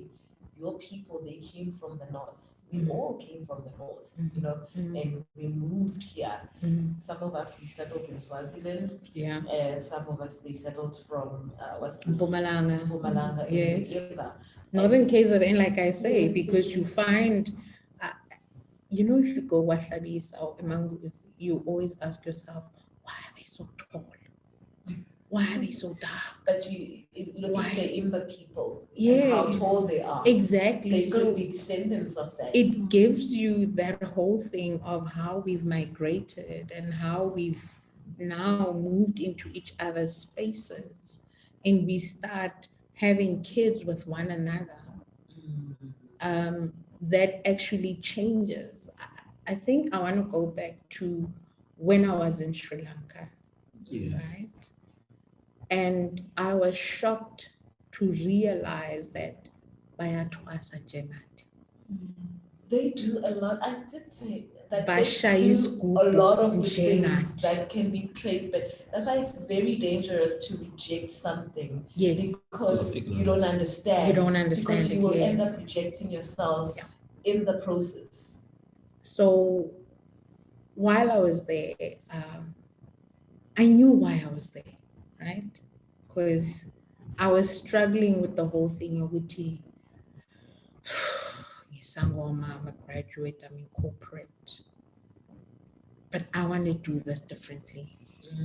[SPEAKER 2] your people, they came from the north. We all came from the north, you know, and we moved here. Some of us, we settled in Swaziland.
[SPEAKER 4] Yeah.
[SPEAKER 2] Some of us, they settled from, what's this?
[SPEAKER 4] Mpumalanga.
[SPEAKER 2] Mpumalanga in
[SPEAKER 4] Yes.
[SPEAKER 2] the river.
[SPEAKER 4] Northern KZN, like I say, because you find, you know, if you go Wahlabisa or Emangus, you always ask yourself, why are they so tall? Why are they so dark?
[SPEAKER 2] But look at the Imba people,
[SPEAKER 4] yes,
[SPEAKER 2] and how tall they are.
[SPEAKER 4] Exactly.
[SPEAKER 2] They
[SPEAKER 4] so
[SPEAKER 2] could be descendants of that.
[SPEAKER 4] It gives you that whole thing of how we've migrated and how we've now moved into each other's spaces, and we start having kids with one another. That actually changes. I think I want to go back to when I was in Sri Lanka.
[SPEAKER 1] Yes.
[SPEAKER 4] Right? And I was shocked to realize that bayatwasa njengati.
[SPEAKER 2] They do a lot. I did say that
[SPEAKER 4] Basha
[SPEAKER 2] they do
[SPEAKER 4] isigubhu
[SPEAKER 2] a lot of the things
[SPEAKER 4] njengati.
[SPEAKER 2] that can be traced, but that's why it's very dangerous to reject something.
[SPEAKER 4] Yes.
[SPEAKER 2] Because you don't understand.
[SPEAKER 4] You don't understand
[SPEAKER 2] because you
[SPEAKER 4] it,
[SPEAKER 2] will
[SPEAKER 4] yes.
[SPEAKER 2] end up rejecting yourself in the process.
[SPEAKER 4] So while I was there, I knew why I was there, right? Because I was struggling with the whole thing of Uti. I'm a graduate, I'm in corporate, but I want to do this differently.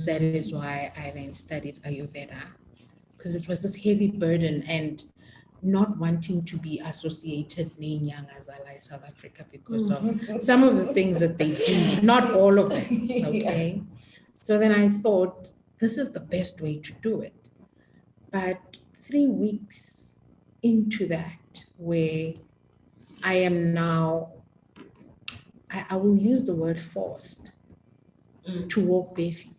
[SPEAKER 4] That is why I then studied Ayurveda, because it was this heavy burden and not wanting to be associated in Nyangazala, South Africa, because of some of the things that they do, not all of it, okay? So then I thought, this is the best way to do it. But 3 weeks into that, where I am now, I will use the word forced to walk barefoot.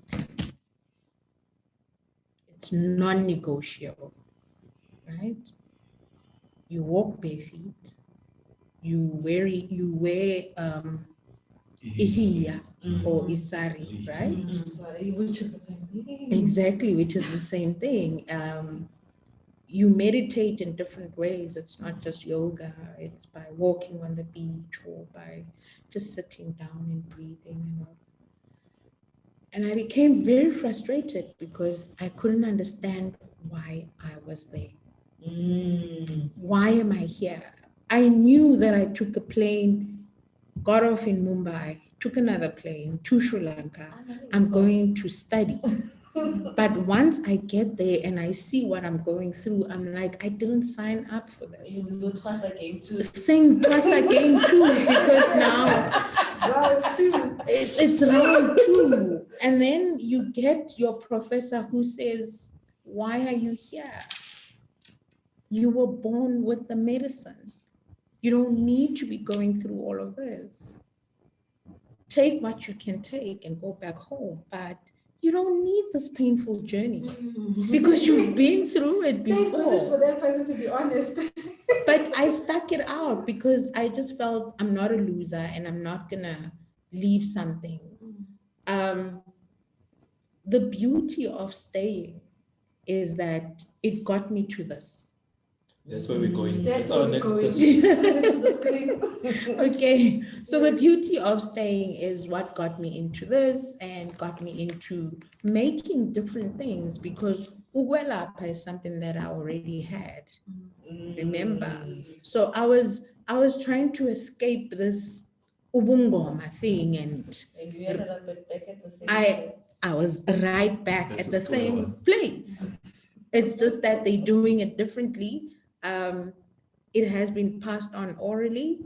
[SPEAKER 4] It's non-negotiable, right? You walk barefoot, you wear ihiya or isari, right?
[SPEAKER 3] Sorry, which is the same thing.
[SPEAKER 4] Exactly, which is the same thing. You meditate in different ways. It's not just yoga, it's by walking on the beach or by just sitting down and breathing and all. And I became very frustrated because I couldn't understand why I was there. Why am I here? I knew that I took a plane, got off in Mumbai, took another plane to Sri Lanka. I'm going to study. But once I get there and I see what I'm going through, I'm like, I didn't sign up for this.
[SPEAKER 2] You do twice again too.
[SPEAKER 4] Sing twice again too, because now it's round two. And then you get your professor who says, why are you here? You were born with the medicine. You don't need to be going through all of this. Take what you can take and go back home, but you don't need this painful journey because you've been through it before.
[SPEAKER 3] Thank goodness for that person, to be honest.
[SPEAKER 4] But I stuck it out because I just felt I'm not a loser and I'm not gonna leave something. The beauty of staying is that it got me to this.
[SPEAKER 1] That's where we're going.
[SPEAKER 3] That's
[SPEAKER 1] our
[SPEAKER 3] where we're
[SPEAKER 1] next
[SPEAKER 3] going.
[SPEAKER 1] question.
[SPEAKER 3] To the screen.
[SPEAKER 4] Okay, so the beauty of staying is what got me into this and got me into making different things, because Uguelapa is something that I already had. Remember? So I was trying to escape this Ubungoma thing, and
[SPEAKER 2] you ended up back at the same place.
[SPEAKER 4] I was right back
[SPEAKER 1] That's
[SPEAKER 4] at
[SPEAKER 1] a
[SPEAKER 4] the
[SPEAKER 1] square
[SPEAKER 4] same
[SPEAKER 1] one.
[SPEAKER 4] place. It's just that they're doing it differently. It has been passed on orally,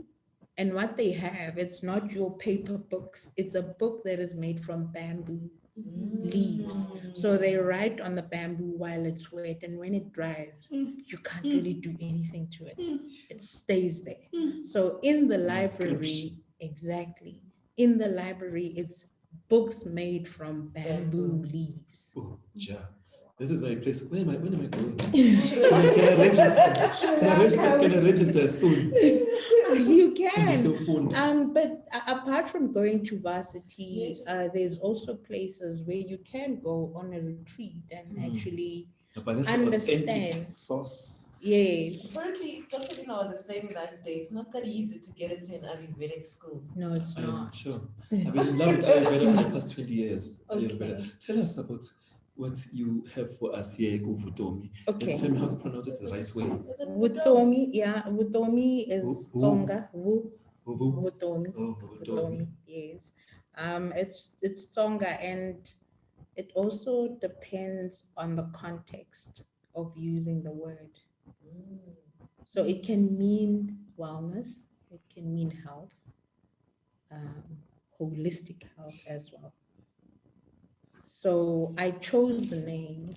[SPEAKER 4] and what they have, it's not your paper books. It's a book that is made from bamboo leaves. So they write on the bamboo while it's wet, and when it dries, you can't really do anything to it. It stays there. So in the library, exactly, in the library, it's books made from bamboo leaves.
[SPEAKER 1] Oh, ja. This is my place. When am I going? Can I register? Can I register soon?
[SPEAKER 4] You can.
[SPEAKER 1] So fun.
[SPEAKER 4] But apart from going to varsity, there's also places where you can go on a retreat and actually
[SPEAKER 1] But that's
[SPEAKER 4] understand.
[SPEAKER 1] authentic source.
[SPEAKER 4] Yes.
[SPEAKER 2] Apparently, Dr. Dina was explaining that day, it's not that easy to get into an Ayurvedic school.
[SPEAKER 4] No, it's
[SPEAKER 1] I'm
[SPEAKER 4] not.
[SPEAKER 1] sure. I've been in love with Ayurveda for the past 20 years.
[SPEAKER 4] Okay.
[SPEAKER 1] Ayurveda. Tell us about what you have for us here, Vutomi.
[SPEAKER 4] Okay.
[SPEAKER 1] Tell me how to pronounce it the right way.
[SPEAKER 2] Is it
[SPEAKER 4] Vutomi, yeah, Vutomi is Tsonga.
[SPEAKER 1] Vubu.
[SPEAKER 4] Vutomi.
[SPEAKER 1] Oh,
[SPEAKER 4] Vutomi, yes. It's Tsonga, and it also depends on the context of using the word. So it can mean wellness, it can mean health, holistic health as well. So I chose the name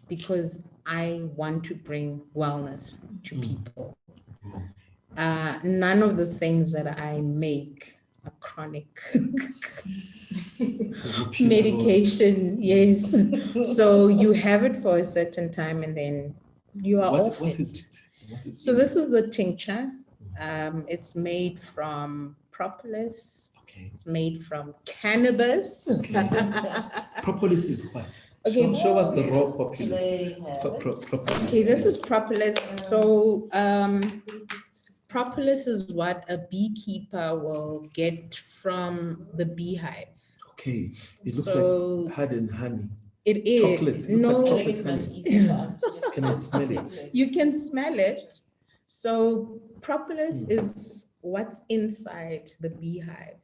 [SPEAKER 4] because I want to bring wellness to people. None of the things that I make are chronic medication, yes. So you have it for a certain time and then you are off
[SPEAKER 1] What
[SPEAKER 4] it.
[SPEAKER 1] is it? What is
[SPEAKER 4] So
[SPEAKER 1] in
[SPEAKER 4] this
[SPEAKER 1] it?
[SPEAKER 4] is a tincture. It's made from propolis.
[SPEAKER 1] Okay.
[SPEAKER 4] It's made from cannabis.
[SPEAKER 1] Okay. Propolis is what?
[SPEAKER 4] Okay.
[SPEAKER 1] Show us the raw propolis.
[SPEAKER 2] There you have it.
[SPEAKER 1] Propolis.
[SPEAKER 4] Okay, this is propolis. So propolis is what a beekeeper will get from the beehive.
[SPEAKER 1] Okay. It looks
[SPEAKER 4] So-
[SPEAKER 1] like hard and honey.
[SPEAKER 4] It is.
[SPEAKER 1] Chocolate. It looks
[SPEAKER 4] No,
[SPEAKER 1] like
[SPEAKER 2] Really,
[SPEAKER 1] chocolate
[SPEAKER 2] it's much
[SPEAKER 1] honey.
[SPEAKER 2] easier for us to just
[SPEAKER 1] Can I smell it?
[SPEAKER 4] you can smell it. So propolis is what's inside the beehive.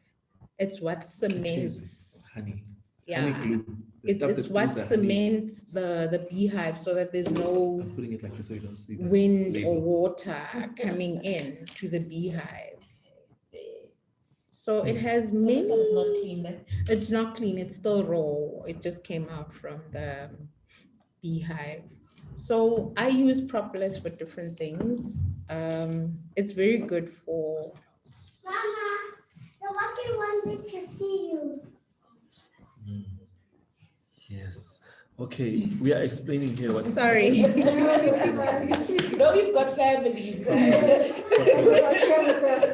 [SPEAKER 4] It's what
[SPEAKER 1] It
[SPEAKER 4] cements.
[SPEAKER 1] is honey.
[SPEAKER 4] Yeah.
[SPEAKER 1] Honey glue. The
[SPEAKER 4] It's
[SPEAKER 1] stuff
[SPEAKER 4] it's
[SPEAKER 1] that
[SPEAKER 4] what
[SPEAKER 1] glues the honey.
[SPEAKER 4] cements the beehive so that there's no
[SPEAKER 1] I'm putting it like this so you don't see the
[SPEAKER 4] wind
[SPEAKER 1] label.
[SPEAKER 4] or water coming in to the beehive. So it has
[SPEAKER 2] So this one is not
[SPEAKER 4] many,
[SPEAKER 2] clean, then?
[SPEAKER 4] it's not clean, it's still raw. It just came out from the beehive. So I use propolis for different things. It's very good for,
[SPEAKER 5] Mama, the watcher wanted to see you.
[SPEAKER 1] Yes. Okay. We are explaining here what.
[SPEAKER 4] sorry.
[SPEAKER 2] No, we've got families.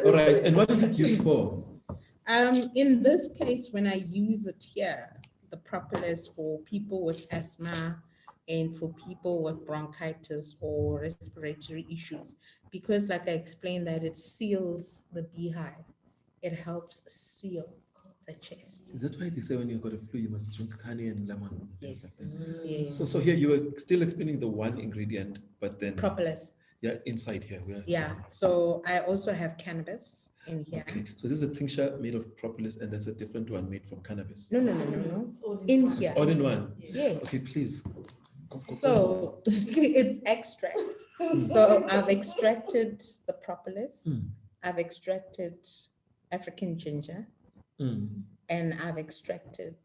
[SPEAKER 1] All right. And what is it used for?
[SPEAKER 4] In this case, when I use it here, the propolis for people with asthma and for people with bronchitis or respiratory issues, because like I explained that it seals the beehive, it helps seal the chest.
[SPEAKER 1] Is that why they say when you've got a flu, you must drink honey and lemon?
[SPEAKER 4] Yes.
[SPEAKER 1] Like that?
[SPEAKER 4] Yes.
[SPEAKER 1] So here you were still explaining the one ingredient, but then
[SPEAKER 4] Propolis.
[SPEAKER 1] yeah, inside here.
[SPEAKER 4] Yeah. So I also have cannabis in here.
[SPEAKER 1] Okay. So this is a tincture made of propolis, and that's a different one made from cannabis.
[SPEAKER 4] No.
[SPEAKER 3] It's all
[SPEAKER 4] In
[SPEAKER 3] one.
[SPEAKER 4] here.
[SPEAKER 1] All in one.
[SPEAKER 4] Yes.
[SPEAKER 1] Okay, please. Go.
[SPEAKER 4] So it's extracts. So I've extracted the propolis. I've extracted African ginger, and I've extracted,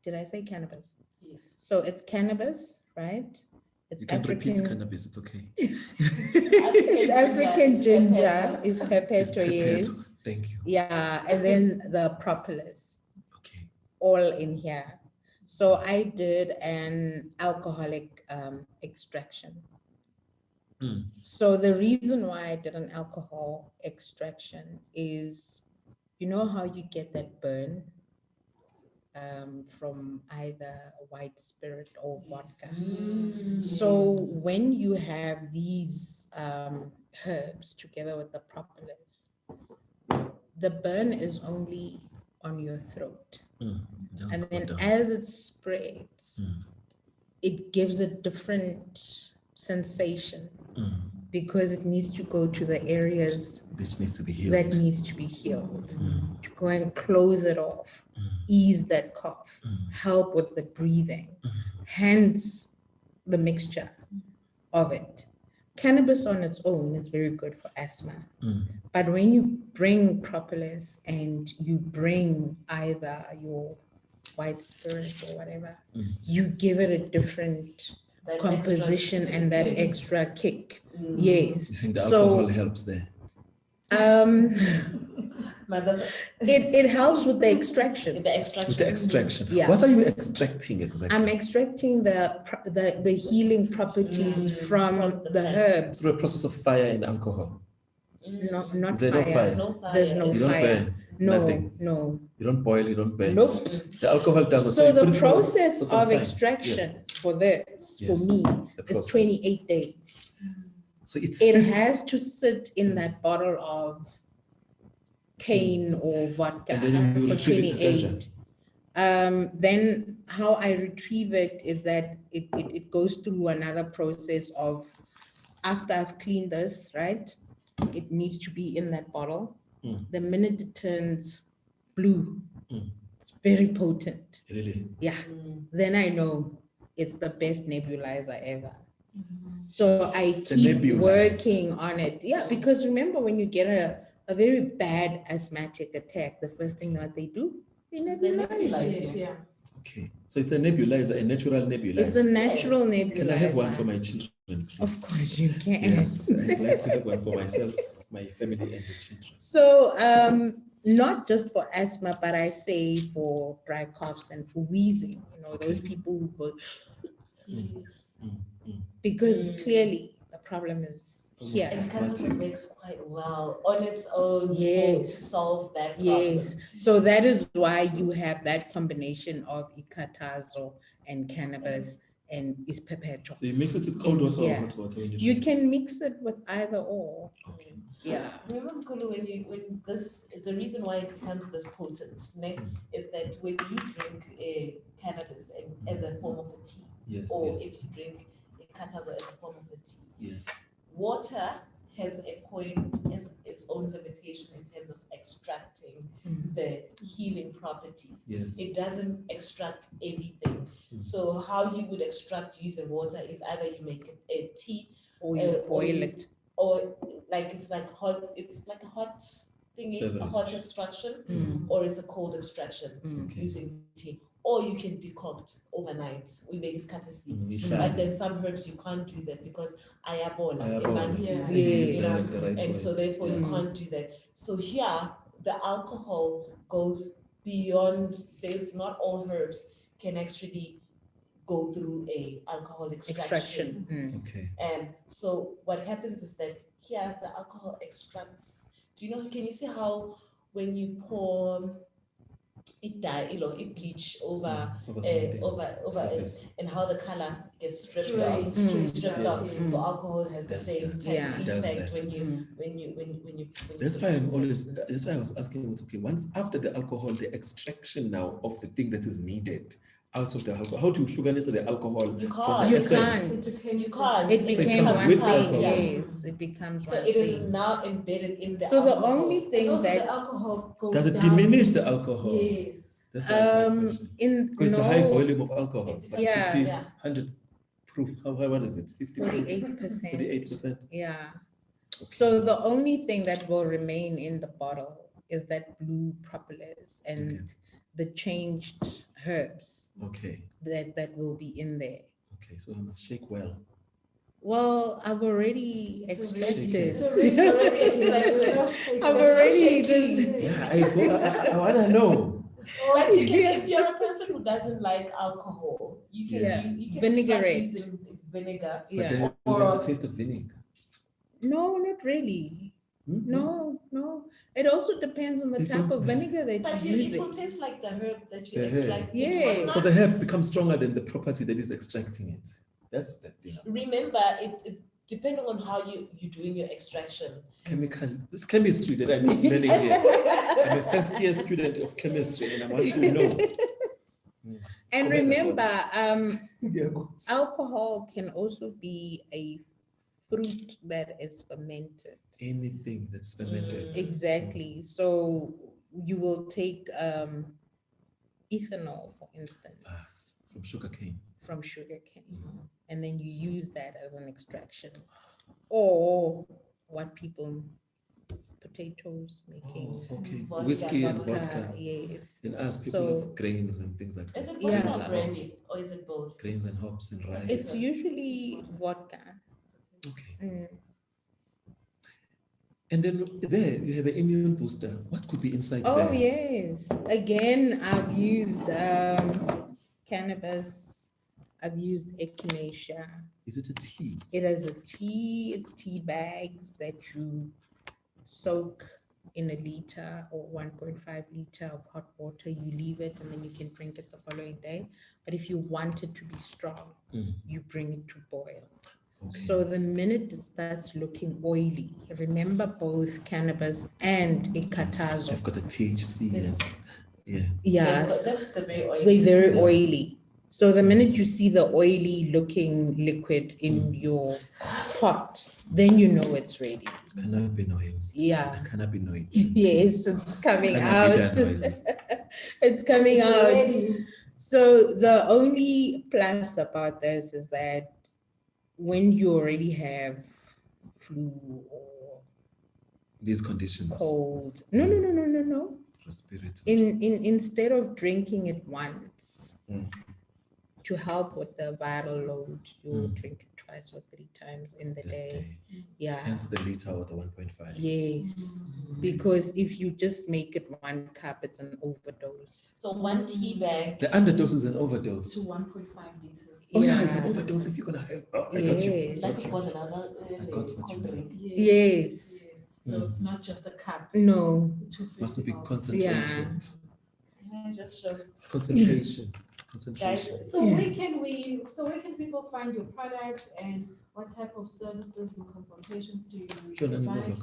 [SPEAKER 4] did I say cannabis?
[SPEAKER 3] Yes.
[SPEAKER 4] So it's cannabis, right? It's
[SPEAKER 1] You can repeat
[SPEAKER 4] African.
[SPEAKER 1] cannabis. It's okay.
[SPEAKER 4] It's African ginger, is
[SPEAKER 1] It's
[SPEAKER 4] pepper, yes.
[SPEAKER 1] pepper. Thank you.
[SPEAKER 4] Yeah, and then the propolis,
[SPEAKER 1] Okay.
[SPEAKER 4] all in here. So I did an alcoholic extraction. So the reason why I did an alcohol extraction is, you know how you get that burn from either white spirit or vodka. So when you have these herbs together with the propolis, the burn is only on your throat. And then as it spreads, it gives a different sensation because it needs to go to the areas
[SPEAKER 1] This needs to be healed.
[SPEAKER 4] that needs to be healed, to go and close it off, ease that cough, help with the breathing, hence the mixture of it. Cannabis on its own is very good for asthma, but when you bring propolis and you bring either your white spirit or whatever, you give it a different
[SPEAKER 2] That
[SPEAKER 4] composition
[SPEAKER 2] extra
[SPEAKER 4] and that
[SPEAKER 2] kick.
[SPEAKER 4] extra kick. Yes.
[SPEAKER 1] You think the
[SPEAKER 4] So-
[SPEAKER 1] alcohol helps there?
[SPEAKER 2] Man, that's
[SPEAKER 4] It helps with the extraction.
[SPEAKER 2] the extraction.
[SPEAKER 1] With the extraction.
[SPEAKER 4] Yeah.
[SPEAKER 1] What are you extracting exactly?
[SPEAKER 4] I'm extracting the healing properties from
[SPEAKER 2] From the
[SPEAKER 4] the
[SPEAKER 2] plant.
[SPEAKER 4] herbs.
[SPEAKER 1] Through a process of fire and alcohol.
[SPEAKER 4] No, not
[SPEAKER 1] Is there no
[SPEAKER 4] fire.
[SPEAKER 1] fire?
[SPEAKER 2] No fire.
[SPEAKER 4] There's no
[SPEAKER 1] You don't
[SPEAKER 4] fire.
[SPEAKER 1] burn.
[SPEAKER 4] No,
[SPEAKER 1] Nothing.
[SPEAKER 4] no.
[SPEAKER 1] You don't boil, you don't burn.
[SPEAKER 4] Nope.
[SPEAKER 1] The alcohol does it.
[SPEAKER 4] So
[SPEAKER 1] you put
[SPEAKER 4] the
[SPEAKER 1] it for
[SPEAKER 4] process
[SPEAKER 1] some
[SPEAKER 4] of
[SPEAKER 1] time.
[SPEAKER 4] extraction,
[SPEAKER 1] Yes.
[SPEAKER 4] for this, for
[SPEAKER 1] Yes.
[SPEAKER 4] me,
[SPEAKER 1] The
[SPEAKER 4] is
[SPEAKER 1] process.
[SPEAKER 4] 28 days.
[SPEAKER 1] So it
[SPEAKER 4] It
[SPEAKER 1] sits.
[SPEAKER 4] has to sit in that bottle of cane or vodka
[SPEAKER 1] And then you
[SPEAKER 4] for
[SPEAKER 1] retrieve it in
[SPEAKER 4] 28. Then how I retrieve it is that it goes through another process of, after I've cleaned this, right? It needs to be in that bottle.
[SPEAKER 1] Mm.
[SPEAKER 4] The minute it turns blue,
[SPEAKER 1] Mm.
[SPEAKER 4] it's very potent.
[SPEAKER 1] Really?
[SPEAKER 4] Yeah. Then I know it's the best nebulizer ever. So I
[SPEAKER 1] a
[SPEAKER 4] keep
[SPEAKER 1] nebulizer.
[SPEAKER 4] working on it. Yeah, because remember when you get a very bad asthmatic attack, the first thing that they do, they
[SPEAKER 2] Is they
[SPEAKER 4] nebulize.
[SPEAKER 2] nebulize
[SPEAKER 3] Yes,
[SPEAKER 2] you.
[SPEAKER 3] yeah.
[SPEAKER 1] Okay. So it's a nebulizer, a natural nebulizer.
[SPEAKER 4] It's a natural nebulizer.
[SPEAKER 1] Can I have one for my children, please?
[SPEAKER 4] Of course you can.
[SPEAKER 1] Yes, I'd like to have one for myself, my family, and the children.
[SPEAKER 4] So not just for asthma, but I say for dry coughs and for wheezing, those people who go, because clearly the problem is here.
[SPEAKER 2] And
[SPEAKER 1] Asthmatic.
[SPEAKER 2] Kataza works quite well on its own to
[SPEAKER 4] Yes.
[SPEAKER 2] solve that problem.
[SPEAKER 4] Yes, so that is why you have that combination of ikatazo and cannabis and ispepeto.
[SPEAKER 1] You mix it with cold water or
[SPEAKER 4] Yeah.
[SPEAKER 1] hot water when you
[SPEAKER 4] You
[SPEAKER 1] drink
[SPEAKER 4] can mix it with either or.
[SPEAKER 1] Okay.
[SPEAKER 4] Yeah.
[SPEAKER 2] Remember, Mkulu, the reason why it becomes this potent, ne, is that when you drink cannabis as a form of a tea,
[SPEAKER 1] Yes,
[SPEAKER 2] or
[SPEAKER 1] yes,
[SPEAKER 2] if you drink Kataza as a form of a tea,
[SPEAKER 1] yes.
[SPEAKER 2] water has a point, has its own limitation in terms of extracting the healing properties.
[SPEAKER 1] Yes.
[SPEAKER 2] It doesn't extract everything. So how you would extract using water is either you make a tea
[SPEAKER 4] Or you boil it.
[SPEAKER 2] or like it's like a hot thingy, a hot
[SPEAKER 1] Beverage.
[SPEAKER 2] extraction, or it's a cold extraction
[SPEAKER 1] Okay.
[SPEAKER 2] using tea. Or you can decoct overnight. We make scatter seed.
[SPEAKER 1] Mm,
[SPEAKER 2] But then some herbs you can't do that because ayabola,
[SPEAKER 1] Ayabola.
[SPEAKER 3] Yeah.
[SPEAKER 2] you know,
[SPEAKER 1] That's the right
[SPEAKER 2] and
[SPEAKER 1] word.
[SPEAKER 2] so therefore you can't do that. So here the alcohol goes beyond. There's not all herbs can actually go through a alcohol extraction.
[SPEAKER 1] Okay.
[SPEAKER 2] So what happens is that here the alcohol extracts. Do you know? Can you see how when you pour it bleach over
[SPEAKER 1] something. Surface.
[SPEAKER 2] and how the color gets stripped
[SPEAKER 3] Straight,
[SPEAKER 2] off,
[SPEAKER 3] straight,
[SPEAKER 2] stripped
[SPEAKER 3] yes,
[SPEAKER 2] off.
[SPEAKER 3] yes.
[SPEAKER 2] So alcohol has the
[SPEAKER 1] That's
[SPEAKER 2] same
[SPEAKER 1] that.
[SPEAKER 2] type
[SPEAKER 4] Yeah.
[SPEAKER 2] of
[SPEAKER 1] It does
[SPEAKER 2] effect
[SPEAKER 1] that.
[SPEAKER 2] when you.
[SPEAKER 1] That's why I'm always. That's why I was asking. Okay, once after the alcohol, the extraction now of the thing that is needed out of the alcohol. How do you sugarnize the alcohol?
[SPEAKER 2] You
[SPEAKER 1] from
[SPEAKER 2] can't.
[SPEAKER 1] the
[SPEAKER 4] You
[SPEAKER 1] essence?
[SPEAKER 4] can't.
[SPEAKER 2] You can't.
[SPEAKER 4] It
[SPEAKER 1] So it
[SPEAKER 4] became
[SPEAKER 1] comes
[SPEAKER 4] one
[SPEAKER 1] with
[SPEAKER 4] thing.
[SPEAKER 1] alcohol.
[SPEAKER 4] Yes, it becomes
[SPEAKER 2] So
[SPEAKER 4] one
[SPEAKER 2] it is
[SPEAKER 4] thing.
[SPEAKER 2] now embedded in the
[SPEAKER 4] So the
[SPEAKER 2] alcohol.
[SPEAKER 4] only
[SPEAKER 3] And
[SPEAKER 4] thing
[SPEAKER 3] also
[SPEAKER 4] that
[SPEAKER 3] the alcohol goes
[SPEAKER 1] Does it
[SPEAKER 3] down
[SPEAKER 1] diminish
[SPEAKER 3] with-
[SPEAKER 1] the alcohol?
[SPEAKER 3] Yes.
[SPEAKER 1] That's my question. Because it's a high
[SPEAKER 4] no,
[SPEAKER 1] volume of alcohol. It's like
[SPEAKER 4] Yeah.
[SPEAKER 1] 50,
[SPEAKER 2] Yeah.
[SPEAKER 1] 100 proof. How high? What is it? 50 proof?
[SPEAKER 4] 48%.
[SPEAKER 1] 48%.
[SPEAKER 4] Yeah.
[SPEAKER 1] Okay.
[SPEAKER 4] So the only thing that will remain in the bottle is that blue propolis and
[SPEAKER 1] Okay.
[SPEAKER 4] the changed herbs
[SPEAKER 1] Okay.
[SPEAKER 4] that will be in there.
[SPEAKER 1] Okay. So I must shake well.
[SPEAKER 4] Well, I've already
[SPEAKER 3] It's
[SPEAKER 4] extracted.
[SPEAKER 2] already extracted.
[SPEAKER 4] I've already
[SPEAKER 1] Yeah, I want to know.
[SPEAKER 2] But you can, if you're a person who doesn't like alcohol, you can
[SPEAKER 1] Yes.
[SPEAKER 2] you can
[SPEAKER 4] Vinaigrette.
[SPEAKER 2] extract using vinegar.
[SPEAKER 1] But
[SPEAKER 4] Yeah.
[SPEAKER 1] then you have the taste of vinegar.
[SPEAKER 4] No, not really.
[SPEAKER 1] Hmm?
[SPEAKER 4] No. It also depends on the
[SPEAKER 1] It's
[SPEAKER 4] type
[SPEAKER 1] a-
[SPEAKER 4] of vinegar that
[SPEAKER 2] But
[SPEAKER 4] you're
[SPEAKER 2] it will
[SPEAKER 4] using.
[SPEAKER 2] taste like the herb that you
[SPEAKER 1] The herb.
[SPEAKER 2] extract. It
[SPEAKER 4] Yeah.
[SPEAKER 2] will
[SPEAKER 1] So
[SPEAKER 2] not-
[SPEAKER 1] the herb becomes stronger than the property that is extracting it. That's the thing.
[SPEAKER 2] Remember, it depending on how you're doing your extraction.
[SPEAKER 1] Chemical, this chemistry that I'm learning here. I'm a first year student of chemistry and I want to know.
[SPEAKER 4] And
[SPEAKER 1] Comment
[SPEAKER 4] remember,
[SPEAKER 1] Yeah,
[SPEAKER 4] alcohol can also be a fruit that is fermented.
[SPEAKER 1] anything that's fermented.
[SPEAKER 4] Exactly. So you will take ethanol, for instance,
[SPEAKER 1] From sugarcane.
[SPEAKER 4] from sugarcane, and then you use that as an extraction. Or what people, potatoes making
[SPEAKER 1] Oh, okay.
[SPEAKER 2] Vodka,
[SPEAKER 1] Whiskey and
[SPEAKER 4] vodka,
[SPEAKER 1] vodka.
[SPEAKER 4] yes.
[SPEAKER 1] And as people
[SPEAKER 4] So-
[SPEAKER 1] of grains and things like that.
[SPEAKER 2] Is it
[SPEAKER 4] Yeah.
[SPEAKER 2] vodka
[SPEAKER 1] Grains
[SPEAKER 2] or
[SPEAKER 1] and
[SPEAKER 2] brandy,
[SPEAKER 1] hops.
[SPEAKER 2] or is it both?
[SPEAKER 1] Grains and hops and rice.
[SPEAKER 4] It's usually vodka.
[SPEAKER 1] Okay. And then there you have an immune booster. What could be inside
[SPEAKER 4] Oh,
[SPEAKER 1] there?
[SPEAKER 4] yes. Again, I've used cannabis. I've used echinacea.
[SPEAKER 1] Is it a tea?
[SPEAKER 4] It is a tea. It's tea bags that you soak in a liter or 1.5 liter of hot water, you leave it and then you can drink it the following day. But if you want it to be strong, you bring it to boil.
[SPEAKER 1] Okay.
[SPEAKER 4] So the minute it starts looking oily, remember both cannabis and ikatazo.
[SPEAKER 1] I've got the THC and
[SPEAKER 4] Yes,
[SPEAKER 2] They're very oily.
[SPEAKER 4] they're very oily. So the minute you see the oily looking liquid in your pot, then you know it's ready.
[SPEAKER 1] Cannabinoids.
[SPEAKER 4] Yeah.
[SPEAKER 1] The cannabinoids.
[SPEAKER 4] Yes, it's coming out.
[SPEAKER 1] Cannabinoids.
[SPEAKER 4] It's coming
[SPEAKER 3] It's
[SPEAKER 4] out.
[SPEAKER 3] ready.
[SPEAKER 4] So the only plus about this is that when you already have flu or
[SPEAKER 1] These conditions.
[SPEAKER 4] cold, no.
[SPEAKER 1] Respiratory.
[SPEAKER 4] Instead of drinking it once
[SPEAKER 1] Mm.
[SPEAKER 4] to help with the viral load, you drink it twice or 3 times in the day. Yeah.
[SPEAKER 1] Hence the liter or the 1.5.
[SPEAKER 4] Yes. Because if you just make it 1 cup, it's an overdose.
[SPEAKER 2] So 1 tea bag.
[SPEAKER 1] The underdose is an overdose.
[SPEAKER 3] To 1.5 liters.
[SPEAKER 1] Oh yeah, it's an overdose if you're gonna have. Oh, I got you.
[SPEAKER 4] Yes.
[SPEAKER 2] Like it was another
[SPEAKER 1] I got what you mean.
[SPEAKER 4] Yes.
[SPEAKER 3] So it's not just a cup.
[SPEAKER 4] No.
[SPEAKER 1] Must be
[SPEAKER 3] concentrated.
[SPEAKER 1] concentrated.
[SPEAKER 2] Can I just show?
[SPEAKER 1] It's concentration. Concentration.
[SPEAKER 2] Guys,
[SPEAKER 3] So where can people find your product and what type of services and consultations do you provide?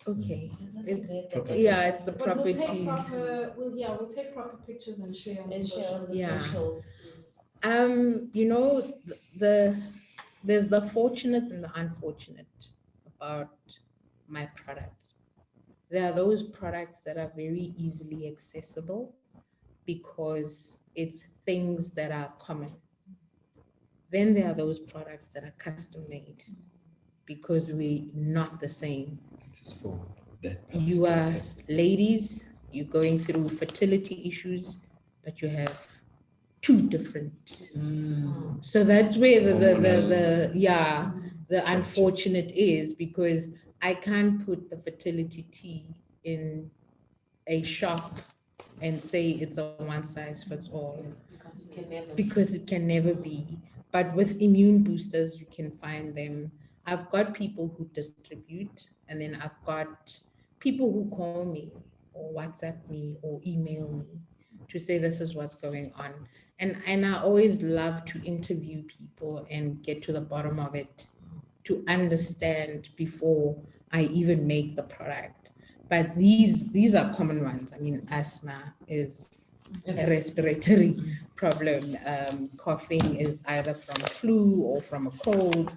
[SPEAKER 4] Okay. It's
[SPEAKER 1] Properties.
[SPEAKER 4] yeah, it's the
[SPEAKER 3] But we'll take
[SPEAKER 4] properties.
[SPEAKER 3] we'll take proper pictures and share on the
[SPEAKER 2] and share on the
[SPEAKER 3] socials.
[SPEAKER 4] Yeah.
[SPEAKER 2] socials.
[SPEAKER 4] You know, there's the fortunate and the unfortunate about my products. There are those products that are very easily accessible because it's things that are common. Then there are those products that are custom made because we're not the same.
[SPEAKER 1] It is for that.
[SPEAKER 4] You
[SPEAKER 1] particular
[SPEAKER 4] are
[SPEAKER 1] person.
[SPEAKER 4] ladies, you're going through fertility issues, but you have 2 different. So that's where the
[SPEAKER 1] Structure.
[SPEAKER 4] unfortunate is, because I can't put the fertility tea in a shop and say it's a one size fits all, because it can never be. But with immune boosters, you can find them. I've got people who distribute, and then I've got people who call me or WhatsApp me or email me to say this is what's going on. And I always love to interview people and get to the bottom of it to understand before I even make the product. But these are common ones. I mean, asthma is a respiratory problem. Coughing is either from flu or from a cold.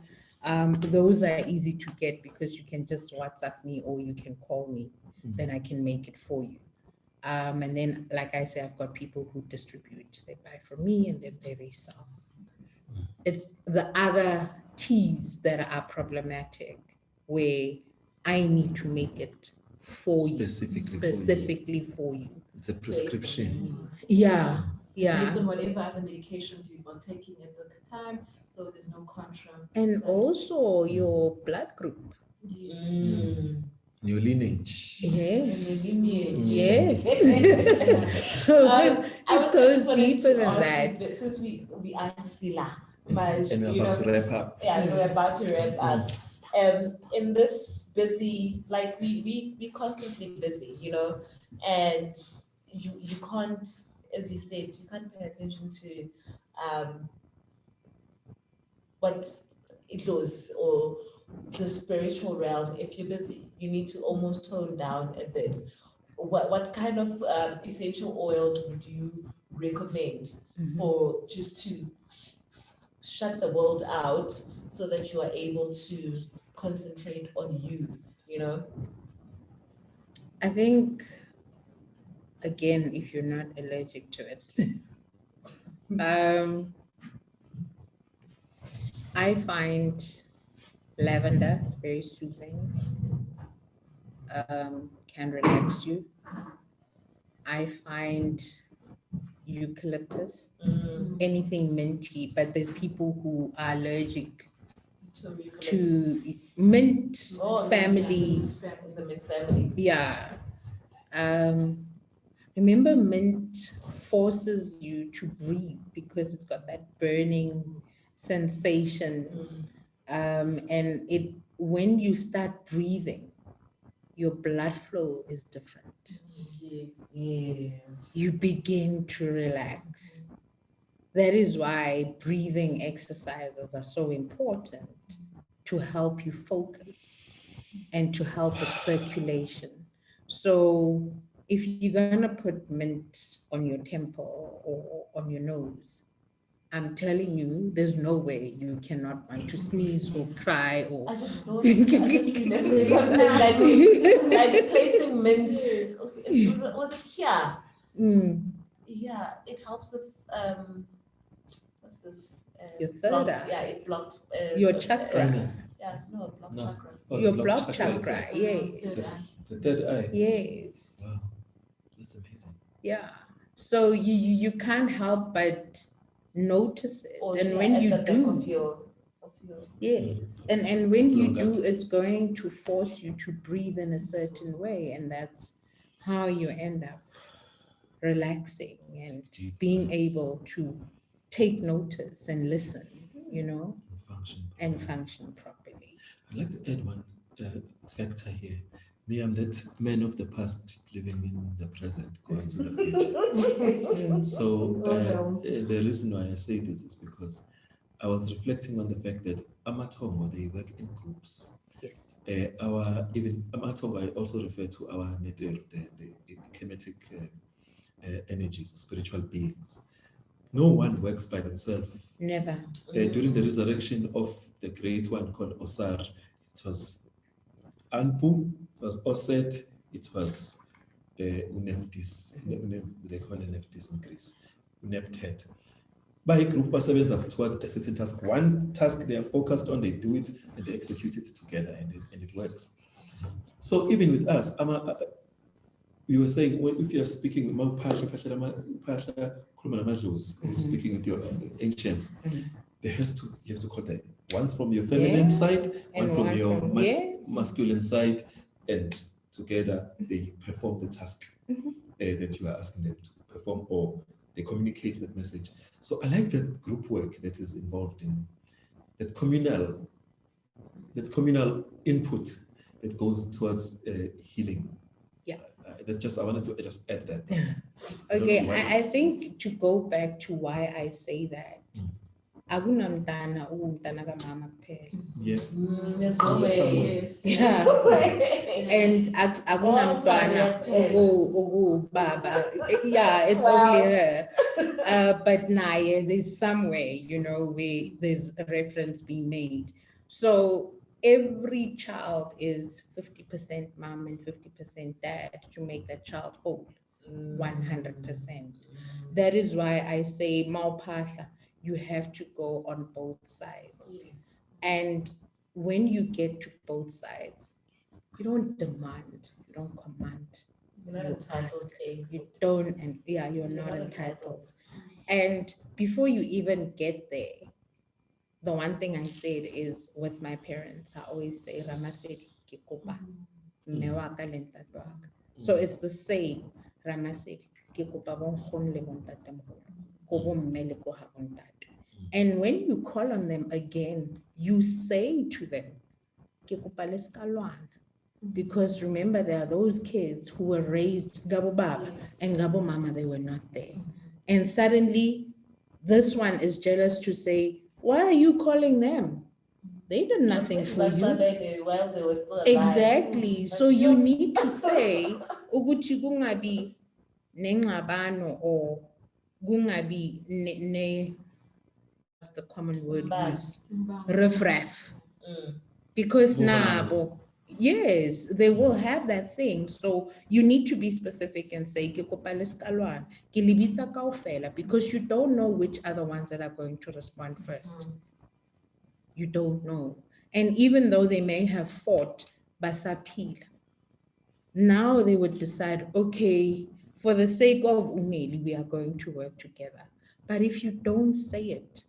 [SPEAKER 4] Those are easy to get because you can just WhatsApp me or you can call me. Then I can make it for you. And then, like I say, I've got people who distribute. They buy from me and then they resell. It's the other teas that are problematic where I need to make it for specifically for you.
[SPEAKER 1] It's a prescription.
[SPEAKER 4] Yeah.
[SPEAKER 3] Based on whatever other medications you are taking at the time, so there's no contra.
[SPEAKER 4] And also your blood group.
[SPEAKER 1] Your lineage.
[SPEAKER 4] Yes.
[SPEAKER 2] Lineage.
[SPEAKER 4] Yes. So it goes deeper than that.
[SPEAKER 2] Since we are still
[SPEAKER 1] And we're about to wrap up.
[SPEAKER 2] Yeah, we're about to wrap up. In this busy, like we constantly busy, and you can't, as you said, you can't pay attention to what it was or the spiritual realm. If you're busy, you need to almost tone down a bit. What kind of essential oils would you recommend for just to shut the world out so that you are able to concentrate on you?
[SPEAKER 4] I think, again, if you're not allergic to it, I find lavender is very soothing, can relax you. I find eucalyptus, anything minty, but there's people who are allergic to mint family.
[SPEAKER 2] The mint family.
[SPEAKER 4] Yeah. Remember, mint forces you to breathe because it's got that burning sensation. And when you start breathing, your blood flow is different.
[SPEAKER 2] Yes.
[SPEAKER 4] You begin to relax. That is why breathing exercises are so important to help you focus and to help with circulation. So if you're gonna put mint on your temple or on your nose, I'm telling you, there's no way you cannot want to sneeze or cry or.
[SPEAKER 2] I just remembered something like placing mint. Was it here?
[SPEAKER 4] Mm,
[SPEAKER 2] Yeah, it helps with what's this?
[SPEAKER 4] Your third
[SPEAKER 2] blocked,
[SPEAKER 4] eye.
[SPEAKER 2] yeah, it blocked
[SPEAKER 4] Your chakra.
[SPEAKER 1] Sinus.
[SPEAKER 2] Yeah, no, it blocked
[SPEAKER 1] No.
[SPEAKER 2] chakra.
[SPEAKER 1] Oh,
[SPEAKER 4] Your
[SPEAKER 1] blocked
[SPEAKER 4] blood
[SPEAKER 1] chakra,
[SPEAKER 4] chakra,
[SPEAKER 1] it's-
[SPEAKER 4] yes.
[SPEAKER 1] The third eye.
[SPEAKER 4] Yes.
[SPEAKER 1] Wow, that's amazing.
[SPEAKER 4] Yeah. So you can't help but notice it.
[SPEAKER 2] Or
[SPEAKER 4] And
[SPEAKER 2] yeah,
[SPEAKER 4] when
[SPEAKER 2] at
[SPEAKER 4] you
[SPEAKER 2] the back
[SPEAKER 4] do,
[SPEAKER 2] of your
[SPEAKER 4] yes. And when you do,
[SPEAKER 1] Blongat.
[SPEAKER 4] it's going to force you to breathe in a certain way. And that's how you end up relaxing and
[SPEAKER 1] Deep
[SPEAKER 4] being
[SPEAKER 1] breaths.
[SPEAKER 4] able to take notice and listen,
[SPEAKER 1] And function.
[SPEAKER 4] and
[SPEAKER 1] properly.
[SPEAKER 4] function properly.
[SPEAKER 1] I'd like to add one factor here. Me, I'm that man of the past living in the present, going to the future. So the reason why I say this is because I was reflecting on the fact that Amatongo, they work in groups.
[SPEAKER 4] Yes.
[SPEAKER 1] Even Amatongo, I also refer to our Neter, the kinetic energies, spiritual beings. No one works by themselves.
[SPEAKER 4] Never.
[SPEAKER 1] During the resurrection of the great one called Osar, it was Anpu, it was Oset, it was Uneftis, they call Uneftis in Greece, Uneptet. By a group basebenza towards a certain task. One task they are focused on, they do it and they execute it together and it works. So even with us, we were saying, if you are speaking, speaking with your ancients, you have to call them once from your feminine side,
[SPEAKER 4] And
[SPEAKER 1] one from your
[SPEAKER 4] yes.
[SPEAKER 1] masculine side, and together they perform the task that you are asking them to perform, or they communicate that message. So I like that group work that is involved in that communal input that goes towards healing.
[SPEAKER 4] Yeah.
[SPEAKER 1] I wanted to just add that.
[SPEAKER 4] Okay, I think to go back to why I say that, akunamntana uwumntana kamama kuphela.
[SPEAKER 1] Yeah.
[SPEAKER 2] There's no way.
[SPEAKER 4] Yeah.
[SPEAKER 2] There's no way.
[SPEAKER 4] And akunamntwana baba. Yeah, it's
[SPEAKER 2] Wow.
[SPEAKER 4] only her. But naye, there's some way, where there's a reference being made. So every child is 50% mom and 50% dad to make that child whole, 100%. That is why I say Maupatla, you have to go on both sides. And when you get to both sides, you don't demand, you don't command.
[SPEAKER 2] You're not
[SPEAKER 4] You
[SPEAKER 2] entitled
[SPEAKER 4] ask.
[SPEAKER 2] to a
[SPEAKER 4] You
[SPEAKER 2] vote.
[SPEAKER 4] don't, and you're not entitled. And before you even get there, the one thing I said is with my parents, I always say, Ramaswedi ke kopa, mme wa ka le ntate wa ka. So it's the same, Ramaswedi ke kopa bo nkgono le bo ntatemoholo, ko bo mme le ko ha bo ntate. And when you call on them again, you say to them, ke kopa le ska lwana. Because remember, there are those kids who were raised Gabo Baba and Gabo Mama, they were not there. And suddenly, this one is jealous to say, why are you calling them? They did nothing for you.
[SPEAKER 2] While they were still alive.
[SPEAKER 4] Exactly. So you need to say, ukuthi kungabi nengxabano or kungabi what's the common word used? Riffraff. Because nabo, yes, they will have that thing. So you need to be specific and say, "Ke kopa le ska lwana, ke le bitsa kaofela," because you don't know which are the ones that are going to respond first. You don't know. And even though they may have fought, basaphila, now they would decide, okay, for the sake of Uneli, we are going to work together. But if you don't say it,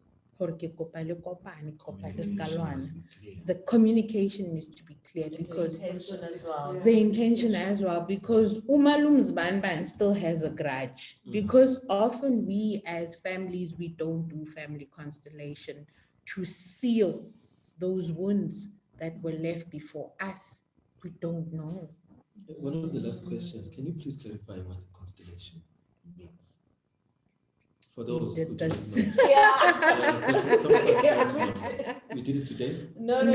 [SPEAKER 4] the communication needs to be clear, because the intention as well, because Umalum's Banban still has a grudge, because often we as families, we don't do family constellation to seal those wounds that were left before us. We don't know.
[SPEAKER 1] One of the last questions, can you please clarify what constellation means? For those who
[SPEAKER 4] did
[SPEAKER 1] do not
[SPEAKER 4] this.
[SPEAKER 1] know.
[SPEAKER 2] Yeah.
[SPEAKER 1] Because some of us don't know. We did it today?
[SPEAKER 2] No.
[SPEAKER 4] No.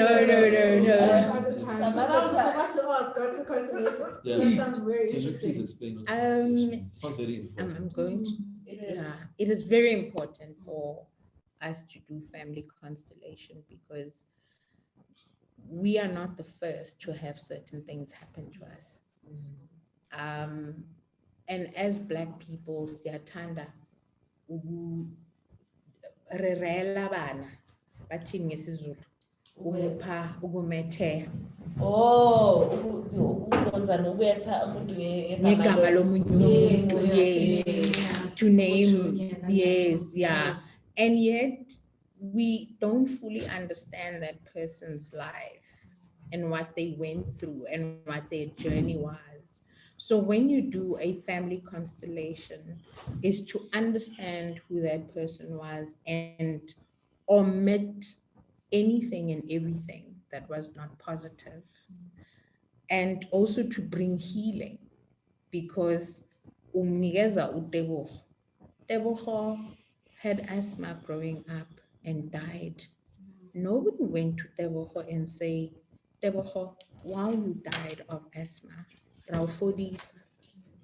[SPEAKER 3] Some other was about to ask, what's the constellation?
[SPEAKER 1] Yeah.
[SPEAKER 3] That sounds very
[SPEAKER 1] Can you please
[SPEAKER 3] interesting.
[SPEAKER 1] explain what constellation means? It sounds very
[SPEAKER 4] I'm
[SPEAKER 1] important.
[SPEAKER 4] going to,
[SPEAKER 2] It
[SPEAKER 4] yeah,
[SPEAKER 2] is.
[SPEAKER 4] it is very important for us to do family constellation because we are not the first to have certain things happen to us. And as Black people, siyathanda ukurerela bana bathini ngesizulu ukupha ukumethea
[SPEAKER 2] Oh, ukudonsa nokubetha umuntu
[SPEAKER 4] ngegama lomunye
[SPEAKER 3] Yes,
[SPEAKER 4] umuntu, yes, to name, yes, yeah. And yet we don't fully understand that person's life and what they went through and what their journey was. So when you do a family constellation, is to understand who that person was and omit anything and everything that was not positive. And also to bring healing, because umnikeza uTebogo. Tebogo had asthma growing up and died. Nobody went to Tebogo and say, Tebogo, while you died of asthma, Raufodis,